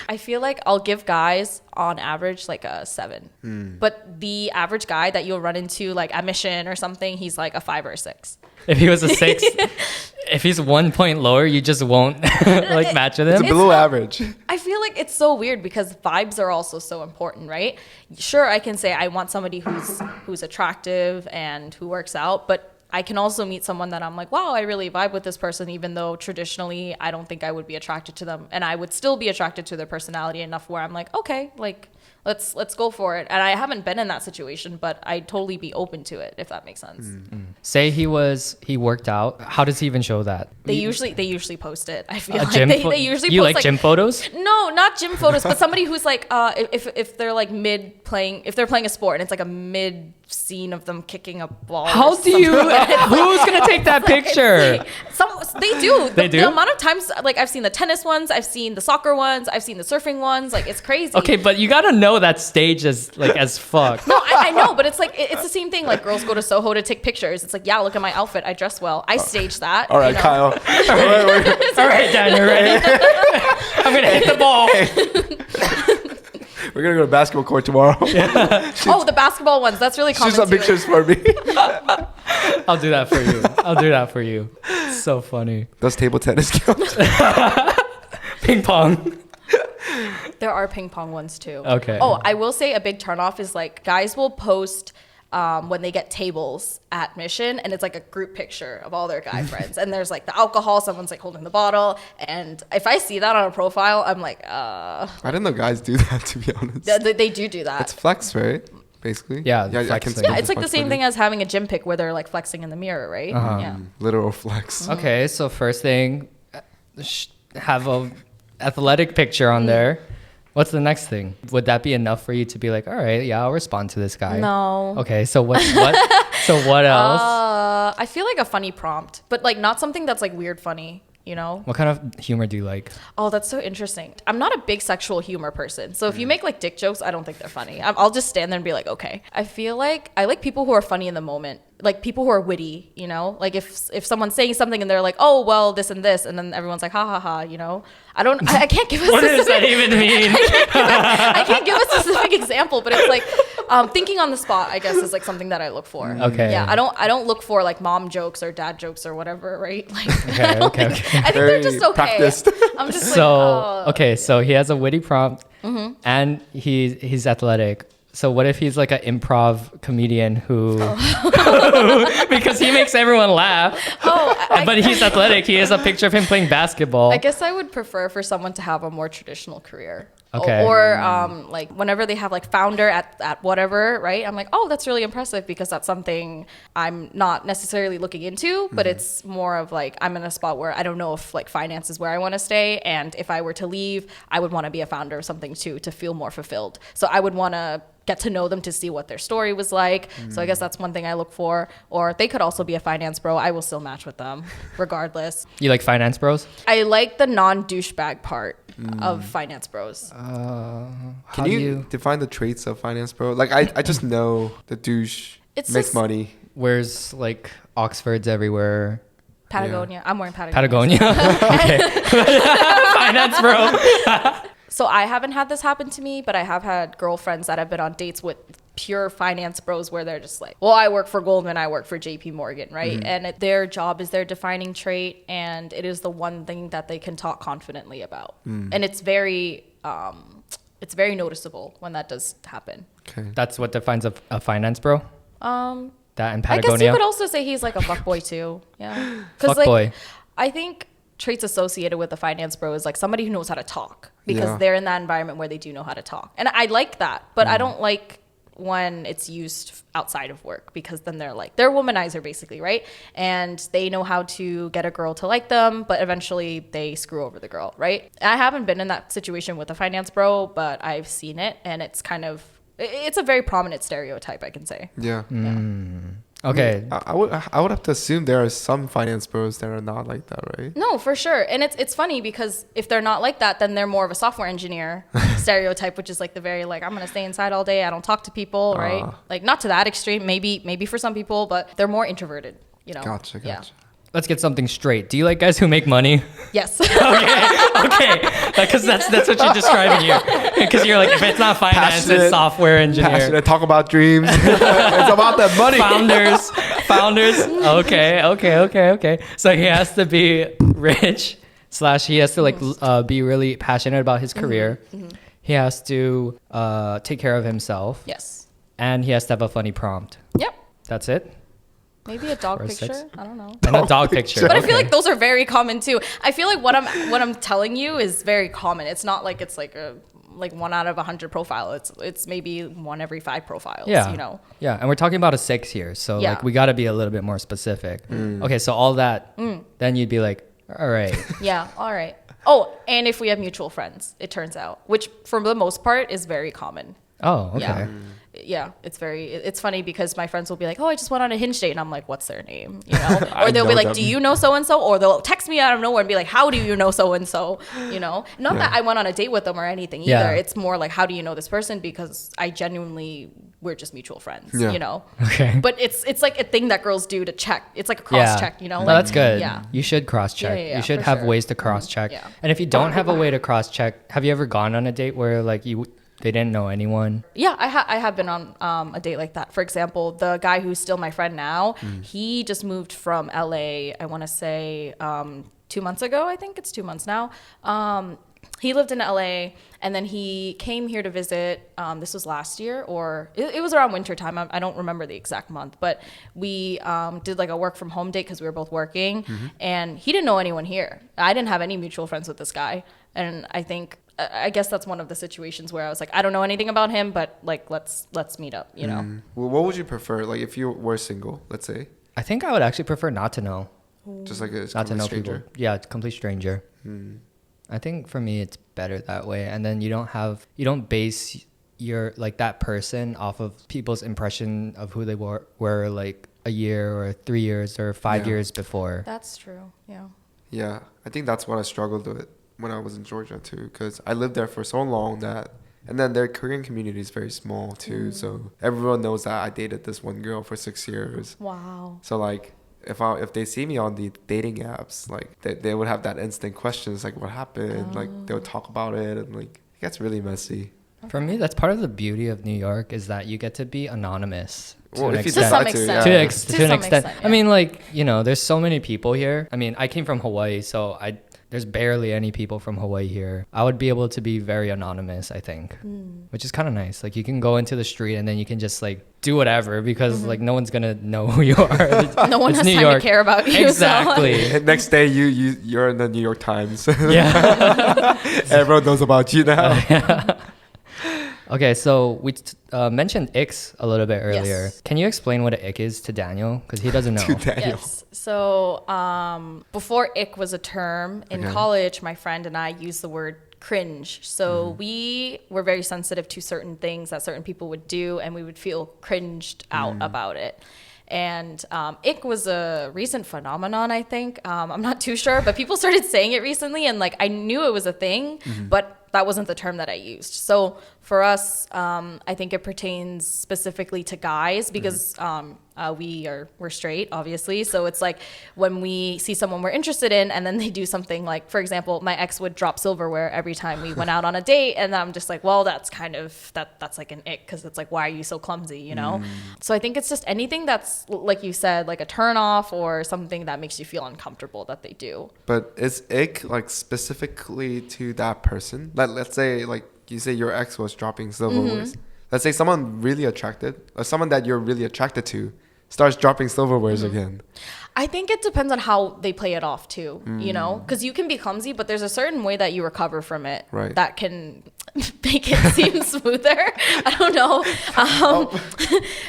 I feel like I'll give guys on average like a 7. But the average guy that you'll run into like at Mission or something, he's like a 5 or a 6. If he was a 6, if he's 1 point lower, you just won't like match with him. It's below average. I feel like it's so weird because vibes are also so important, right? Sure, I can say I want somebody who's attractive and who works out, but I can also meet someone that I'm like, wow, I really vibe with this person, even though traditionally I don't think I would be attracted to them. And I would still be attracted to their personality enough where I'm like, okay, like, let's go for it. And I haven't been in that situation, but I'd totally be open to it, if that makes sense. Say he worked out. How does he even show that? They usually post it. I feel like gym they usually you post like gym photos? No, not gym photos, but somebody who's like if they're like if they're playing a sport and it's like a mid scene of them kicking a ball. How do you? Who's gonna take that picture? They do. They do. The amount of times, like I've seen the tennis ones, I've seen the soccer ones, I've seen the surfing ones. Like it's crazy. Okay, but you gotta know that stage as fuck. No, I know, but it's like it's the same thing. Like girls go to Soho to take pictures. It's like, yeah, look at my outfit. I dress well. I stage that. All right, you know? Kyle. All right, Dan, you're ready. I'm gonna hit the ball. We're gonna go to basketball court tomorrow. The basketball ones. That's really common. Shoot some too. pictures for me. I'll do that for you. It's so funny. Does table tennis count? Ping pong. There are ping pong ones too. Okay. Oh, I will say a big turnoff is like guys will post when they get tables at Mission, and it's like a group picture of all their guy friends, and there's like the alcohol, someone's like holding the bottle, and if I see that on a profile, I'm like, I didn't know guys do that, to be honest. They do that. It's flex, right? Basically. Yeah, I can Yeah, it's like the same thing as having a gym pic where they're like flexing in the mirror, right? Yeah. Literal flex. Okay, so first thing, have a athletic picture on there. What's the next thing? Would that be enough for you to be like, all right, yeah, I'll respond to this guy? No. Okay, so what? So what else? I feel like a funny prompt, but like not something that's like weird funny. You know? What kind of humor do you like? Oh, that's so interesting. I'm not a big sexual humor person. So if you make like dick jokes, I don't think they're funny. I'll just stand there and be like, okay. I feel like I like people who are funny in the moment. Like people who are witty, you know? Like if someone's saying something and they're like, oh, well, this and this. And then everyone's like, ha, ha, ha, you know? I can't give a What specific... does that even mean? I can't give a specific example, but it's like thinking on the spot, I guess, is like something that I look for. Okay. Yeah, I don't look for like mom jokes or dad jokes or whatever, right? Like, Okay. I think they're just okay. Practiced. I'm just So, okay, so he has a witty prompt and he's athletic. So what if he's like an improv comedian who, because he makes everyone laugh, but he's athletic. He has a picture of him playing basketball. I guess I would prefer for someone to have a more traditional career. Okay. Or like whenever they have like founder at whatever, right? I'm like, oh, that's really impressive because that's something I'm not necessarily looking into, but it's more of like I'm in a spot where I don't know if like finance is where I want to stay. And if I were to leave, I would want to be a founder of something too, to feel more fulfilled. So I would want to get to know them to see what their story was like. So I guess that's one thing I look for. Or they could also be a finance bro. I will still match with them regardless. You like finance bros? I like the non-douchebag part of finance bros. Can you define the traits of finance bro? Like I just know the douche It's makes just- money. Wears like Oxfords everywhere. Patagonia. I'm wearing Patagonia. Okay. Finance bro. So I haven't had this happen to me, but I have had girlfriends that have been on dates with pure finance bros where they're just like, well, I work for Goldman, I work for JP Morgan, right? And their job is their defining trait, and it is the one thing that they can talk confidently about. And it's very noticeable when that does happen. Okay. That's what defines a finance bro? That and I guess Patagonia? you could also say he's like a fuckboy too. Yeah. Because like, Fuckboy. I think traits associated with a finance bro is like somebody who knows how to talk because Yeah. they're in that environment where they do know how to talk. And I like that, but I don't like when it's used outside of work, because then they're a womanizer basically, right? And they know how to get a girl to like them, but eventually they screw over the girl, right? I haven't been in that situation with a finance bro, but I've seen it, and it's a very prominent stereotype, I can say. Yeah. Okay. I would have to assume there are some finance bros that are not like that, right? No, for sure. And it's funny because if they're not like that, then they're more of a software engineer stereotype, which is like the very like, I'm going to stay inside all day. I don't talk to people, right? Like not to that extreme, maybe for some people, but they're more introverted, you know? Gotcha. Yeah. Let's get something straight. Do you like guys who make money? Yes. Okay. Because that's what you're describing here. Because you're like, if it's not finance, Passionate, it's software engineer. Passionate, talk about dreams. It's about that money. Founders. Okay. So he has to be rich / he has to like be really passionate about his career. He has to take care of himself. Yes. And he has to have a funny prompt. Yep. That's it? Maybe a dog Or picture. 6? I don't know. And a dog picture. But I feel like those are very common too. I feel like what I'm telling you is very common. It's not like it's like a 1 out of 100 profile. It's maybe 1 every 5 profiles. Yeah. You know. Yeah, and we're talking about a 6 here, so Yeah. like we got to be a little bit more specific. Okay, so all that, then you'd be like, all right. Yeah. All right. Oh, and if we have mutual friends, it turns out, which for the most part is very common. Oh, okay. Yeah. Yeah, it's funny because my friends will be like, oh, I just went on a Hinge date, and I'm like, what's their name, you know? Or they'll be like, do you know so and so? Or they'll text me out of nowhere and be like, how do you know so and so, you know? Not that I went on a date with them or anything either. Yeah. It's more like, how do you know this person? Because we're just mutual friends, you know? Okay. But it's like a thing that girls do to check. It's like a cross check, you know? No, Like, that's good. Yeah. You should cross check. Yeah, You should for have sure. ways to cross check. Yeah. And if you don't have a way to cross check, have you ever gone on a date where like they didn't know anyone? Yeah, I have been on a date like that. For example, the guy who's still my friend now, he just moved from LA, I want to say 2 months ago. I think it's 2 months now. He lived in LA, and then he came here to visit. This was last year, or it was around winter time. I don't remember the exact month, but we did like a work from home date because we were both working, and he didn't know anyone here. I didn't have any mutual friends with this guy, and I guess that's one of the situations where I was like, I don't know anything about him, but like let's meet up, you know. Well, what would you prefer? Like if you were single, let's say, I think I would actually prefer not to know. just like a Not to know stranger. people. Yeah, complete stranger. I think for me it's better that way, and then you don't base your like that person off of people's impression of who they were like a year or 3 years or 5 years before. That's true. Yeah. Yeah, I think that's what I struggled with when I was in Georgia too, because I lived there for so long and then their Korean community is very small too, so everyone knows that I dated this one girl for 6 years. Wow. So like if they see me on the dating apps, like they would have that instant questions like what happened, like they would talk about it, and like it gets really messy. For me, that's part of the beauty of New York is that you get to be anonymous. Well, if you To some decide to, extent. yeah. To an some extent. extent, I mean, like, you know, there's so many people here. I mean, I came from Hawaii, so there's barely any people from Hawaii here. I would be able to be very anonymous, I think, which is kind of nice. Like, you can go into the street and then you can just like do whatever because like no one's gonna know who you are. No one It's has New time York. to care about you. Exactly. And next day you're in the New York Times. Yeah. Everyone knows about you now. Okay, so we mentioned icks a little bit earlier. Yes. Can you explain what an ick is to Daniel? Because he doesn't know. To Daniel. Yes. So before ick was a term in college, my friend and I used the word cringe. So we were very sensitive to certain things that certain people would do, and we would feel cringed out about it. And ick was a recent phenomenon, I think. I'm not too sure, but people started saying it recently, and like I knew it was a thing, but that wasn't the term that I used. So for us, I think it pertains specifically to guys because we're straight, obviously. So it's like when we see someone we're interested in and then they do something like, for example, my ex would drop silverware every time we went out on a date. And I'm just like, well, that's kind of, that's like an ick because it's like, why are you so clumsy, you know? So I think it's just anything that's, like you said, like a turn off or something that makes you feel uncomfortable that they do. But is ick like specifically to that person? Let's say like you say your ex was dropping silverwares. Let's say someone really attracted or someone that you're really attracted to starts dropping silverwares again. I think it depends on how they play it off too, you know, because you can be clumsy, but there's a certain way that you recover from it that can make it seem smoother. I don't know.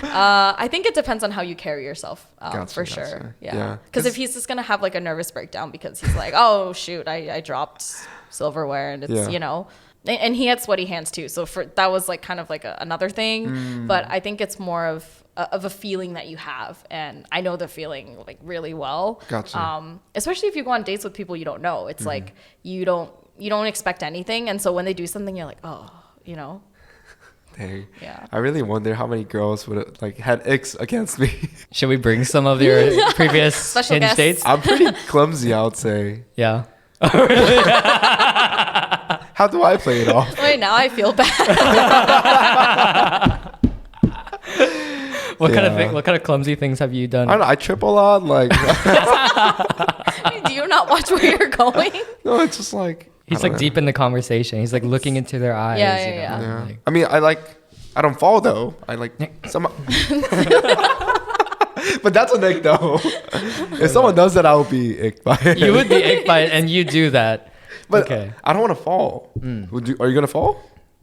I think it depends on how you carry yourself, for sure. Yeah. Because if he's just going to have like a nervous breakdown because he's like, oh, shoot, I dropped silverware and it's, you know. And he had sweaty hands too. So that was like kind of like another thing. But I think it's more of a feeling that you have. And I know the feeling like really well. Gotcha. Especially if you go on dates with people you don't know. It's like you don't expect anything. And so when they do something, you're like, oh, you know. Dang. Yeah. I really wonder how many girls would have like had icks against me. Should we bring some of your previous Hinge dates? I'm pretty clumsy, I would say. Yeah. How do I play it off? Wait, now I feel bad. What kind of clumsy things have you done? I don't know. I trip a lot. Like, Do you not watch where you're going? no, it's just like He's like deep in the conversation. He's like looking into their eyes. Yeah. Like, I mean, I don't fall though. I like some. But that's an ick though. If someone does that, I will be icked by it. you would be icked by it, and you do that. But okay. I don't want to fall. Are you gonna fall?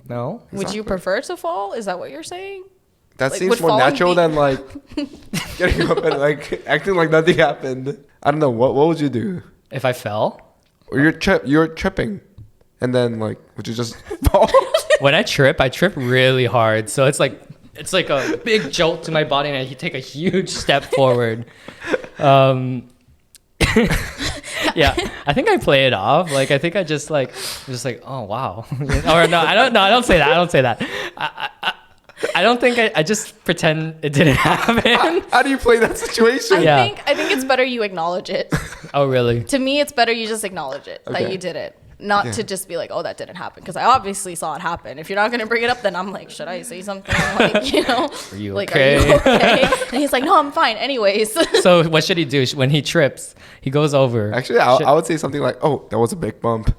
No. Would you prefer to fall? Is that what you're saying? That Like, seems would more falling natural be- than like getting up and like acting like nothing happened. I don't know. What would you do? If I fell? Or you're tripping, and then like would you just fall? When I trip really hard. So it's like a big jolt to my body, and I take a huge step forward. Yeah, I think I play it off. Like I think I just like oh wow. Or no, I don't say that. I don't think I just pretend it didn't happen. How do you play that situation? Yeah. I think it's better you acknowledge it. Oh really? To me, it's better you just acknowledge it that you did it. Not to just be like, oh, that didn't happen. Because I obviously saw it happen. If you're not going to bring it up, then I'm like, should I say something? Like, you know? Are you like, okay? Are you okay? And he's like, no, I'm fine. Anyways. So what should he do? When he trips, he goes over. Actually, I would say something like, oh, that was a big bump.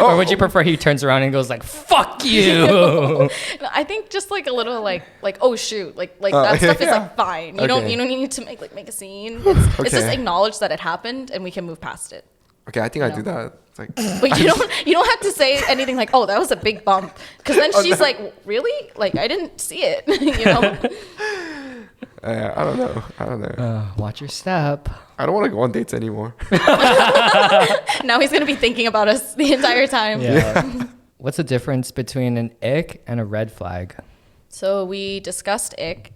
Or would you prefer he turns around and goes like, fuck you? No, I think just like a little like oh shoot like that stuff is like fine. You don't need to make a scene. It's just acknowledge that it happened and we can move past it. Okay, I think I do that. It's like, but you don't have to say anything like, oh, that was a big bump, because then she's like, really? Like I didn't see it. You know. I don't know. Watch your step. I don't want to go on dates anymore. Now he's gonna be thinking about us the entire time. Yeah. What's the difference between an ick and a red flag? So we discussed ick.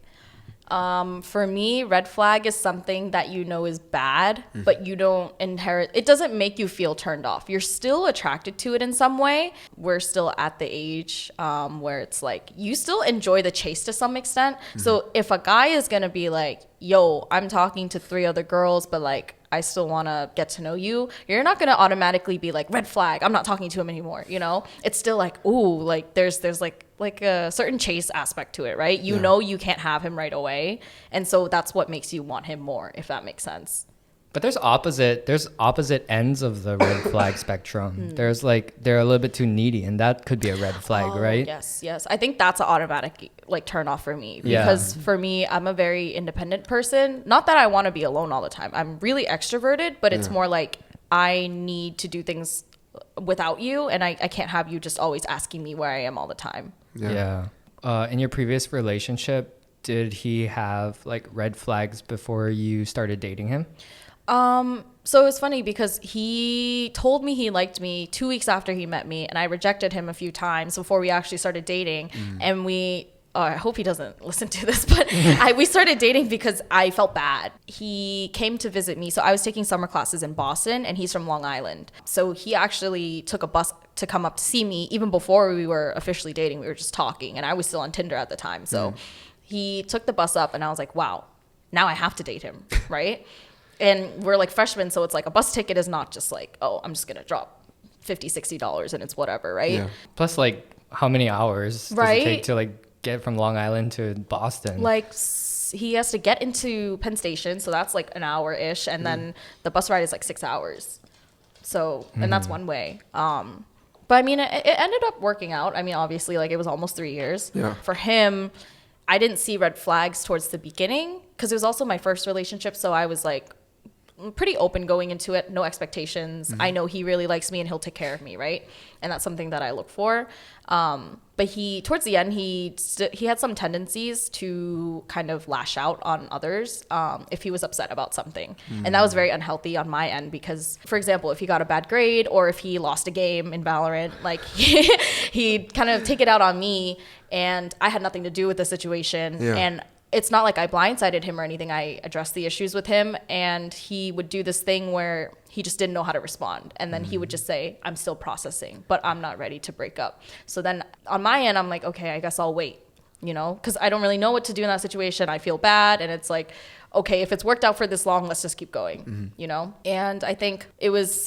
For me, red flag is something that you know is bad, but you don't inherit. It doesn't make you feel turned off. You're still attracted to it in some way. We're still at the age where it's like you still enjoy the chase to some extent. So if a guy is gonna be like, yo, I'm talking to 3 other girls, but like I still want to get to know you, you're not going to automatically be like, red flag, I'm not talking to him anymore, you know? It's still like, ooh, like there's like a certain chase aspect to it, right? You know you can't have him right away. And so that's what makes you want him more, if that makes sense. But there's opposite ends of the red flag spectrum. There's like they're a little bit too needy, and that could be a red flag, right? Yes. I think that's an automatic like turn off for me, because for me, I'm a very independent person. Not that I want to be alone all the time. I'm really extroverted, but it's more like I need to do things without you, and I can't have you just always asking me where I am all the time. Yeah. In your previous relationship, did he have like red flags before you started dating him? So it was funny because he told me he liked me 2 weeks after he met me, and I rejected him a few times before we actually started dating. And I hope he doesn't listen to this, but we started dating because I felt bad. He came to visit me. So I was taking summer classes in Boston, and he's from Long Island. So he actually took a bus to come up to see me. Even before we were officially dating, we were just talking, and I was still on Tinder at the time. So he took the bus up, and I was like, wow, now I have to date him, right? And we're like freshmen, so it's like a bus ticket is not just like, oh, I'm just going to drop $50, $60 and it's whatever, right? Yeah. Plus, like, how many hours does it take to like get from Long Island to Boston? Like, he has to get into Penn Station, so that's like an hour-ish, and then the bus ride is like 6 hours. So, and that's one way. But I mean, it ended up working out. I mean, obviously, like, it was almost 3 years. Yeah. For him, I didn't see red flags towards the beginning because it was also my first relationship. So I was like pretty open going into it, no expectations. I know he really likes me and he'll take care of me, right? And that's something that I look for. But towards the end, he had some tendencies to kind of lash out on others if he was upset about something. And that was very unhealthy on my end because, for example, if he got a bad grade or if he lost a game in Valorant, like he'd kind of take it out on me, and I had nothing to do with the situation. Yeah. And it's not like I blindsided him or anything. I addressed the issues with him, and he would do this thing where he just didn't know how to respond. And then he would just say, I'm still processing, but I'm not ready to break up. So then on my end, I'm like, okay, I guess I'll wait, because I don't really know what to do in that situation. I feel bad. And it's like, okay, if it's worked out for this long, let's just keep going, And I think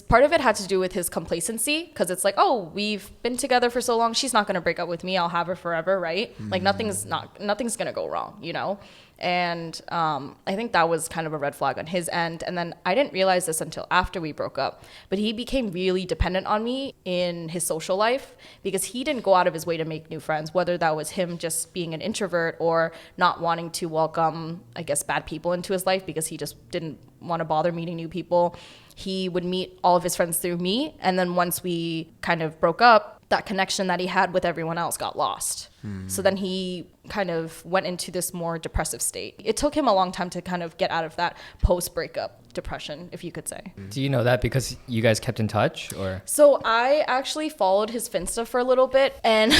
part of it had to do with his complacency, because it's like, oh, we've been together for so long. She's not going to break up with me. I'll have her forever, right? Like nothing's going to go wrong, And I think that was kind of a red flag on his end. And then I didn't realize this until after we broke up, but he became really dependent on me in his social life because he didn't go out of his way to make new friends, whether that was him just being an introvert or not wanting to welcome, I guess, bad people into his life because he just didn't want to bother meeting new people. He would meet all of his friends through me. And then once we kind of broke up, that connection that he had with everyone else got lost. So then he kind of went into this more depressive state. It took him a long time to kind of get out of that post-breakup depression, if you could say. Do you know that because you guys kept in touch, or? So I actually followed his Finsta for a little bit, and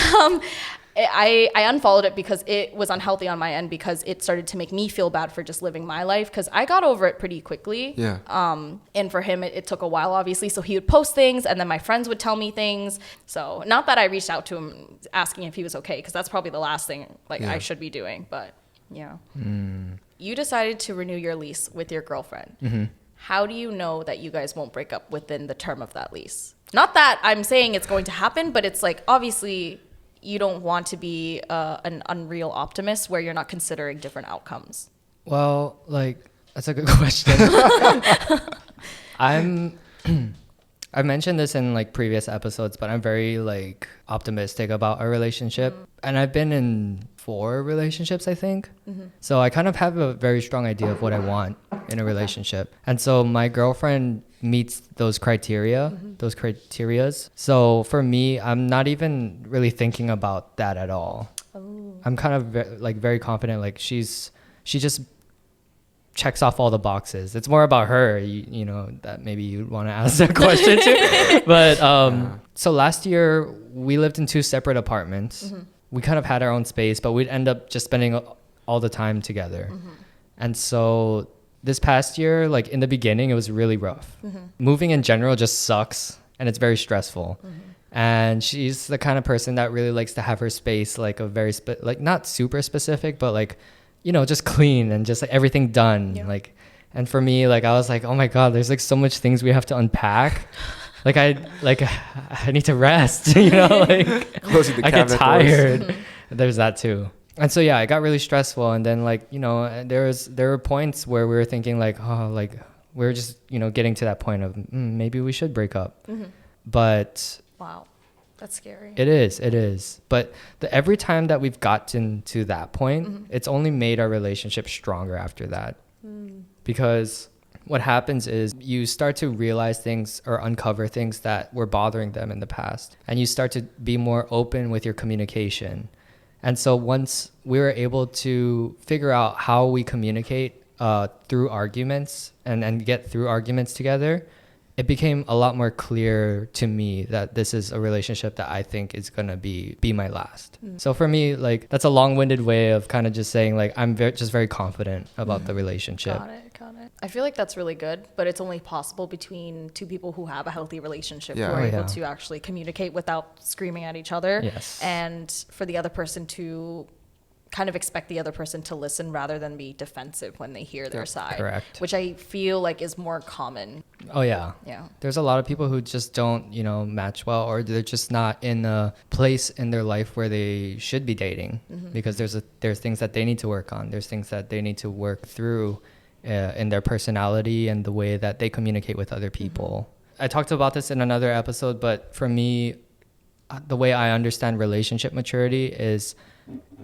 I unfollowed it because it was unhealthy on my end because it started to make me feel bad for just living my life because I got over it pretty quickly. Yeah. And for him, it took a while, obviously. So he would post things and then my friends would tell me things. So not that I reached out to him asking if he was okay, because that's probably the last thing I should be doing. But yeah. You decided to renew your lease with your girlfriend. How do you know that you guys won't break up within the term of that lease? Not that I'm saying it's going to happen, but it's like, obviously, you don't want to be an unreal optimist where you're not considering different outcomes. Well, that's a good question. I mentioned this in previous episodes, but I'm very optimistic about our relationship. And I've been in 4 relationships, I think. So I kind of have a very strong idea of what I want in a relationship. And so my girlfriend meets those criterias. So for me, I'm not even really thinking about that at all. Oh. I'm kind of very confident. She just checks off all the boxes. It's more about her, that maybe you'd want to ask that question too. But so last year we lived in 2 separate apartments. We kind of had our own space, but we'd end up just spending all the time together. And so this past year, in the beginning, it was really rough. Moving in general just sucks, and it's very stressful. And she's the kind of person that really likes to have her space a very not super specific, but just clean and just everything done. Yeah. And for me, I was like, oh my God, there's so much things we have to unpack. I need to rest, I get tired. There's that too. And so, yeah, it got really stressful. And then there were points where we were thinking we were just, getting to that point of maybe we should break up. But wow, that's scary. It is. But every time that we've gotten to that point, it's only made our relationship stronger after that. Because what happens is you start to realize things or uncover things that were bothering them in the past. And you start to be more open with your communication. And so once we were able to figure out how we communicate through arguments and get through arguments together, it became a lot more clear to me that this is a relationship that I think is going to be my last. So for me, that's a long-winded way of kind of just saying I'm just very confident about the relationship. Got it. I feel like that's really good, but it's only possible between 2 people who have a healthy relationship who are able to actually communicate without screaming at each other. Yes. And for the other person to kind of expect the other person to listen rather than be defensive when they hear their side. Correct. Which I feel is more common. Oh, yeah. Yeah. There's a lot of people who just don't, match well, or they're just not in a place in their life where they should be dating because there's things that they need to work on. There's things that they need to work through in their personality and the way that they communicate with other people. I talked about this in another episode, but for me, the way I understand relationship maturity is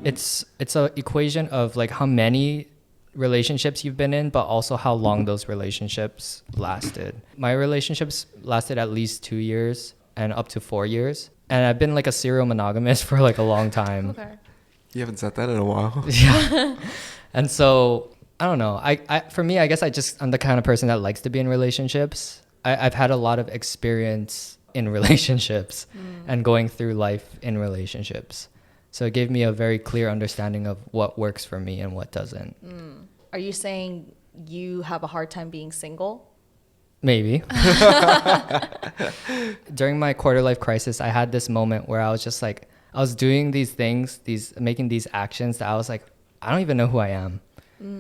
it's a equation of like how many relationships you've been in, but also how long those relationships lasted. My relationships lasted at least 2 years and up to 4 years. And I've been like a serial monogamist for like a long time. Okay. You haven't said that in a while. Yeah. And so I don't know. For me, I guess I'm the kind of person that likes to be in relationships. I've had a lot of experience in relationships and going through life in relationships. So it gave me a very clear understanding of what works for me and what doesn't. Are you saying you have a hard time being single? Maybe. During my quarter life crisis, I had this moment where I was just like, I was doing these things, making these actions that I was like, I don't even know who I am.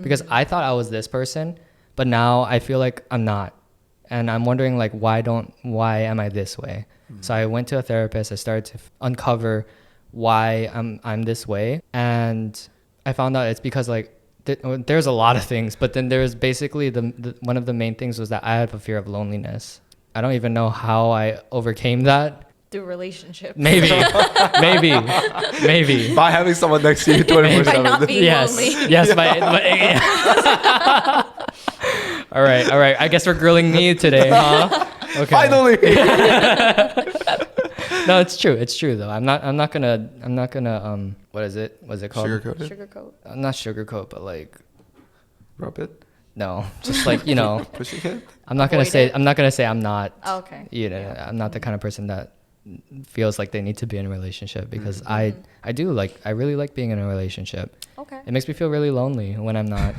Because I thought I was this person, but now I feel like I'm not. And I'm wondering like, why am I this way? So I went to a therapist. I started to uncover why I'm this way. And I found out it's because like, there's a lot of things, but then there's basically the one of the main things was that I have a fear of loneliness. I don't even know how I overcame that. Through relationships. Maybe. By having someone next to you 24/7. By not being lonely. Yes. All right. I guess we're grilling me today, huh? Okay. Finally. No, it's true though. I'm not gonna what is it called? Sugarcoat. Not sugarcoat, but like Rub it. no, just like, you know, Pushing it. I'm not gonna say I'm not, Oh, okay. you know, Yeah. I'm not the kind of person that feels like they need to be in a relationship, because I really like being in a relationship. Okay. It makes me feel really lonely when I'm not.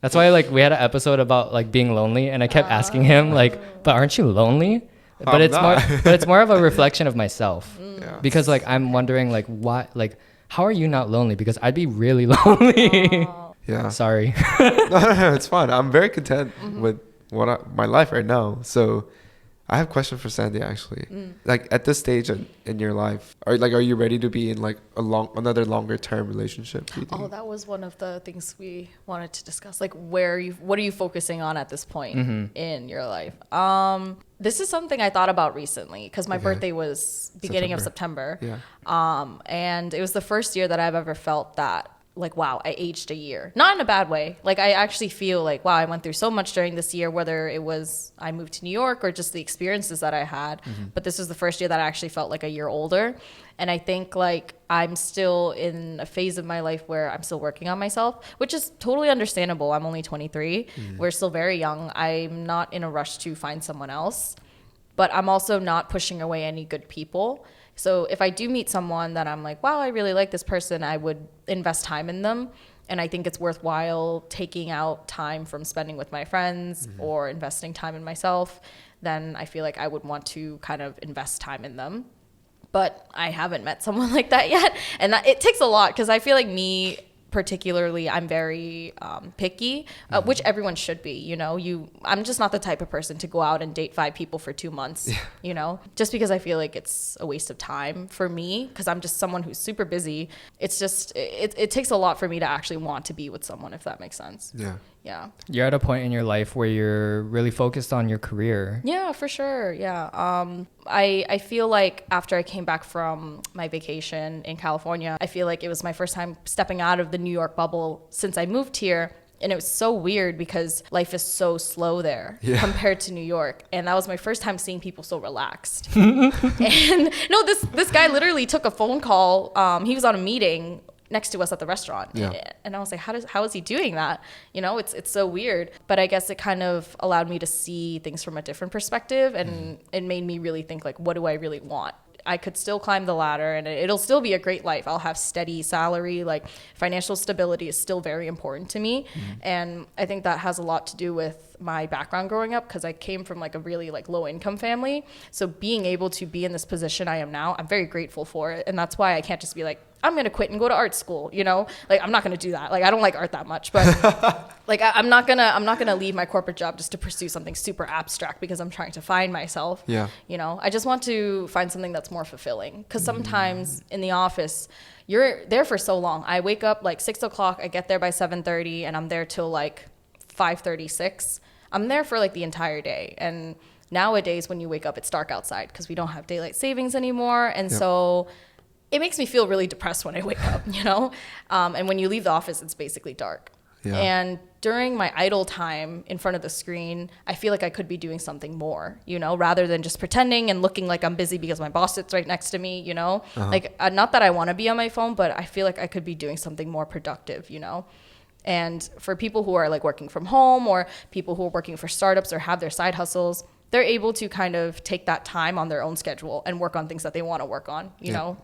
That's why like we had an episode about like being lonely, and I kept asking him like, but aren't you lonely? But it's more of a reflection of myself. Yeah. Because like I'm wondering like why, like how are you not lonely? Because I'd be really lonely. Yeah. Sorry. No, it's fine. I'm very content with my life right now. So I have a question for Sandy actually. Like at this stage in your life, are you ready to be in like another longer term relationship? Do you think? Oh, that was one of the things we wanted to discuss. Like what are you focusing on at this point in your life? This is something I thought about recently because my birthday was beginning of September. Yeah. And it was the first year that I've ever felt that like, wow, I aged a year. Not in a bad way. Like I actually feel like, wow, I went through so much during this year, whether it was I moved to New York or just the experiences that I had. But this was the first year that I actually felt like a year older. And I think like I'm still in a phase of my life where I'm still working on myself, which is totally understandable. I'm only 23. We're still very young. I'm not in a rush to find someone else, but I'm also not pushing away any good people. So if I do meet someone that I'm like, wow, I really like this person, I would invest time in them. And I think it's worthwhile taking out time from spending with my friends or investing time in myself. Then I feel like I would want to kind of invest time in them. But I haven't met someone like that yet. And it takes a lot because I feel like me particularly, I'm very picky, which everyone should be, you know. I'm just not the type of person to go out and date 5 people for 2 months, you know, just because I feel like it's a waste of time for me because I'm just someone who's super busy. It's just, it takes a lot for me to actually want to be with someone, if that makes sense. Yeah. You're at a point in your life where you're really focused on your career. Yeah, for sure. Yeah. I feel like after I came back from my vacation in California, I feel like it was my first time stepping out of the New York bubble since I moved here. And it was so weird because life is so slow there compared to New York. And that was my first time seeing people so relaxed. And no, this guy literally took a phone call. He was on a meeting next to us at the restaurant. And I was like, how is he doing that? You know, it's so weird. But I guess it kind of allowed me to see things from a different perspective, and it made me really think like, what do I really want? I could still climb the ladder and it'll still be a great life. I'll have steady salary, like financial stability is still very important to me. And I think that has a lot to do with my background growing up because I came from like a really like low income family. So being able to be in this position I am now, I'm very grateful for it. And that's why I can't just be like, I'm going to quit and go to art school, you know? Like, I'm not going to do that. Like, I don't like art that much, but like, I'm not going to leave my corporate job just to pursue something super abstract because I'm trying to find myself. Yeah. You know, I just want to find something that's more fulfilling because sometimes in the office, you're there for so long. I wake up like 6 o'clock, I get there by 7:30 and I'm there till like 5:36. I'm there for like the entire day. And nowadays when you wake up, it's dark outside because we don't have daylight savings anymore. And so it makes me feel really depressed when I wake up, you know? And when you leave the office, it's basically dark. Yeah. And during my idle time in front of the screen, I feel like I could be doing something more, you know, rather than just pretending and looking like I'm busy because my boss sits right next to me, you know? Like, not that I want to be on my phone, but I feel like I could be doing something more productive, you know? And for people who are like working from home, or people who are working for startups or have their side hustles, they're able to kind of take that time on their own schedule and work on things that they want to work on, you know?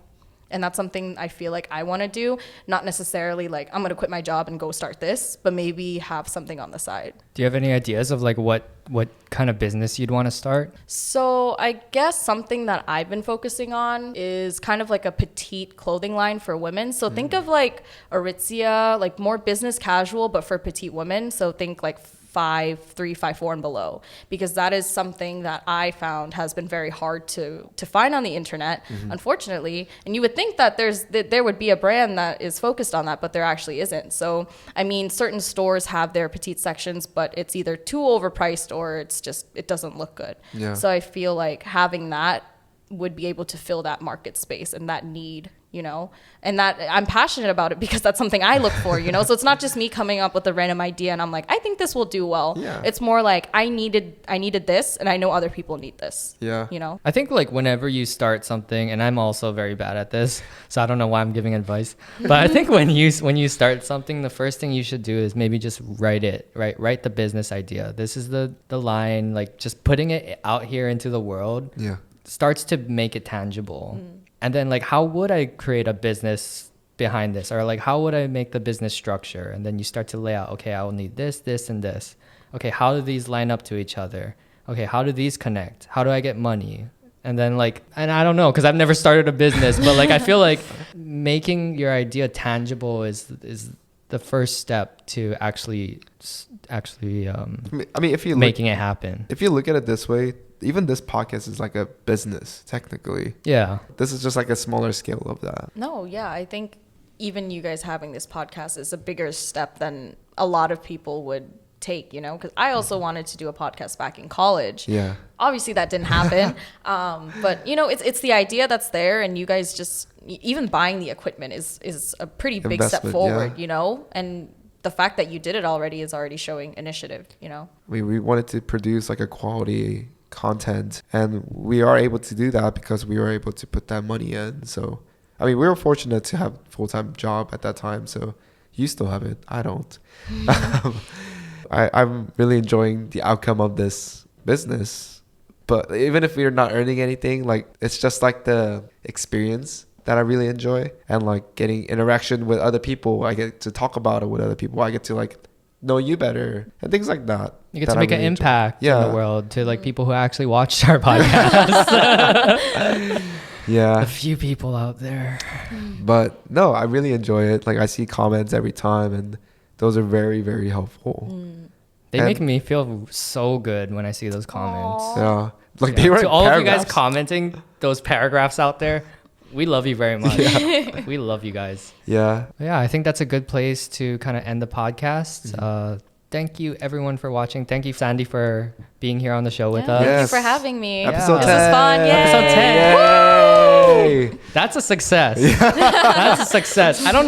And that's something I feel like I want to do, not necessarily like I'm going to quit my job and go start this, but maybe have something on the side. Do you have any ideas of like what kind of business you'd want to start? So I guess something that I've been focusing on is kind of like a petite clothing line for women. So think of like Aritzia, like more business casual, but for petite women. So think like 5'3", 5'4", and below, because that is something that I found has been very hard to find on the internet, unfortunately. And you would think that there would be a brand that is focused on that, but there actually isn't. So, I mean, certain stores have their petite sections, but it's either too overpriced or it doesn't look good. Yeah. So I feel like having that would be able to fill that market space and that need, you know, and that I'm passionate about it because that's something I look for, you know. So it's not just me coming up with a random idea and I'm like, I think this will do well. Yeah. It's more like I needed this, and I know other people need this. Yeah. You know, I think like whenever you start something, and I'm also very bad at this, so I don't know why I'm giving advice, but I think when you start something, the first thing you should do is maybe just write the business idea. This is the line, like just putting it out here into the world. Yeah. Starts to make it tangible. And then like, how would I create a business behind this? Or like, how would I make the business structure? And then you start to lay out, okay, I will need this, this, and this. Okay, how do these line up to each other? Okay, how do these connect? How do I get money? And then like, and I don't know, because I've never started a business, but like, I feel like making your idea tangible is the first step to actually I mean, if you making it happen. If you look at it this way, even this podcast is like a business technically. Yeah. This is just like a smaller scale of that. No, yeah. I think even you guys having this podcast is a bigger step than a lot of people would take, you know, because I also wanted to do a podcast back in college. Yeah. Obviously that didn't happen. But you know, it's the idea that's there, and you guys just, even buying the equipment is a pretty big step forward, you know, and the fact that you did it already is already showing initiative, you know. We wanted to produce like a quality content, and we are able to do that because we were able to put that money in. So I mean, we were fortunate to have a full-time job at that time, so you still have it, I don't. I'm really enjoying the outcome of this business, but even if we're not earning anything, like it's just like the experience that I really enjoy, and like getting interaction with other people. I get to talk about it with other people. I get to like know you better and things like that. You get to make an impact in the world to like people who actually watched our podcast. Yeah. A few people out there. But no, I really enjoy it. Like I see comments every time, and those are very, very helpful. They make me feel so good when I see those comments. Aww. Yeah. Like they write to all of you guys commenting those paragraphs out there. We love you very much. Yeah. We love you guys. Yeah. Yeah, I think that's a good place to kind of end the podcast. Thank you, everyone, for watching. Thank you, Sandy, for being here on the show with us. Thank you for having me. Episode 10. This was fun. Yay. Episode 10. Yay. That's a success. Yeah. That's a success. I don't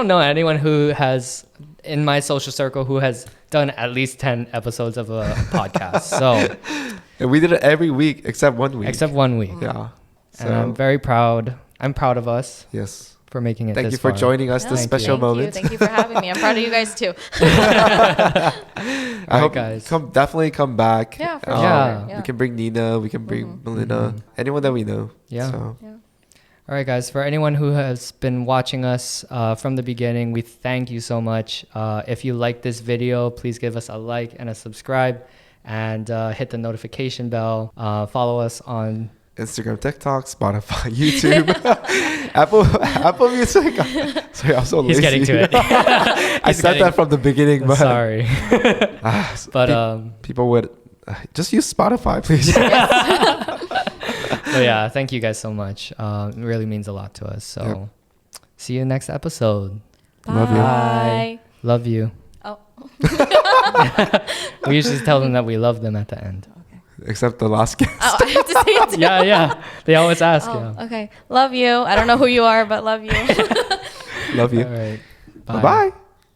know anyone who has, in my social circle, who has done at least 10 episodes of a podcast. So, and we did it every week except 1 week. Except 1 week. Yeah. So. And I'm very proud. I'm proud of us. Yes. For making it. Thank you for joining us this special moment. Thank you for having me. I'm proud of you guys too. I hope guys definitely come back. Yeah, for sure. Yeah. We can bring Nina. We can bring Melina. Anyone that we know. Yeah. So. Yeah. All right, guys. For anyone who has been watching us from the beginning, we thank you so much. If you like this video, please give us a like and a subscribe, and hit the notification bell. Follow us on Instagram, TikTok, Spotify, YouTube, Apple Music. Sorry, I'm so lazy. He's getting to it. I said that from the beginning, but sorry. But people would just use Spotify, please. But yeah, thank you guys so much. It really means a lot to us. So, see you next episode. Bye. Love you. Bye. Love you. Oh. We usually tell them that we love them at the end. Okay. except the last guest. Oh, I have to say it too. Yeah. They always ask. Oh, Yeah. okay. Love you. I don't know who you are, but love you. Love you. All right. Bye bye.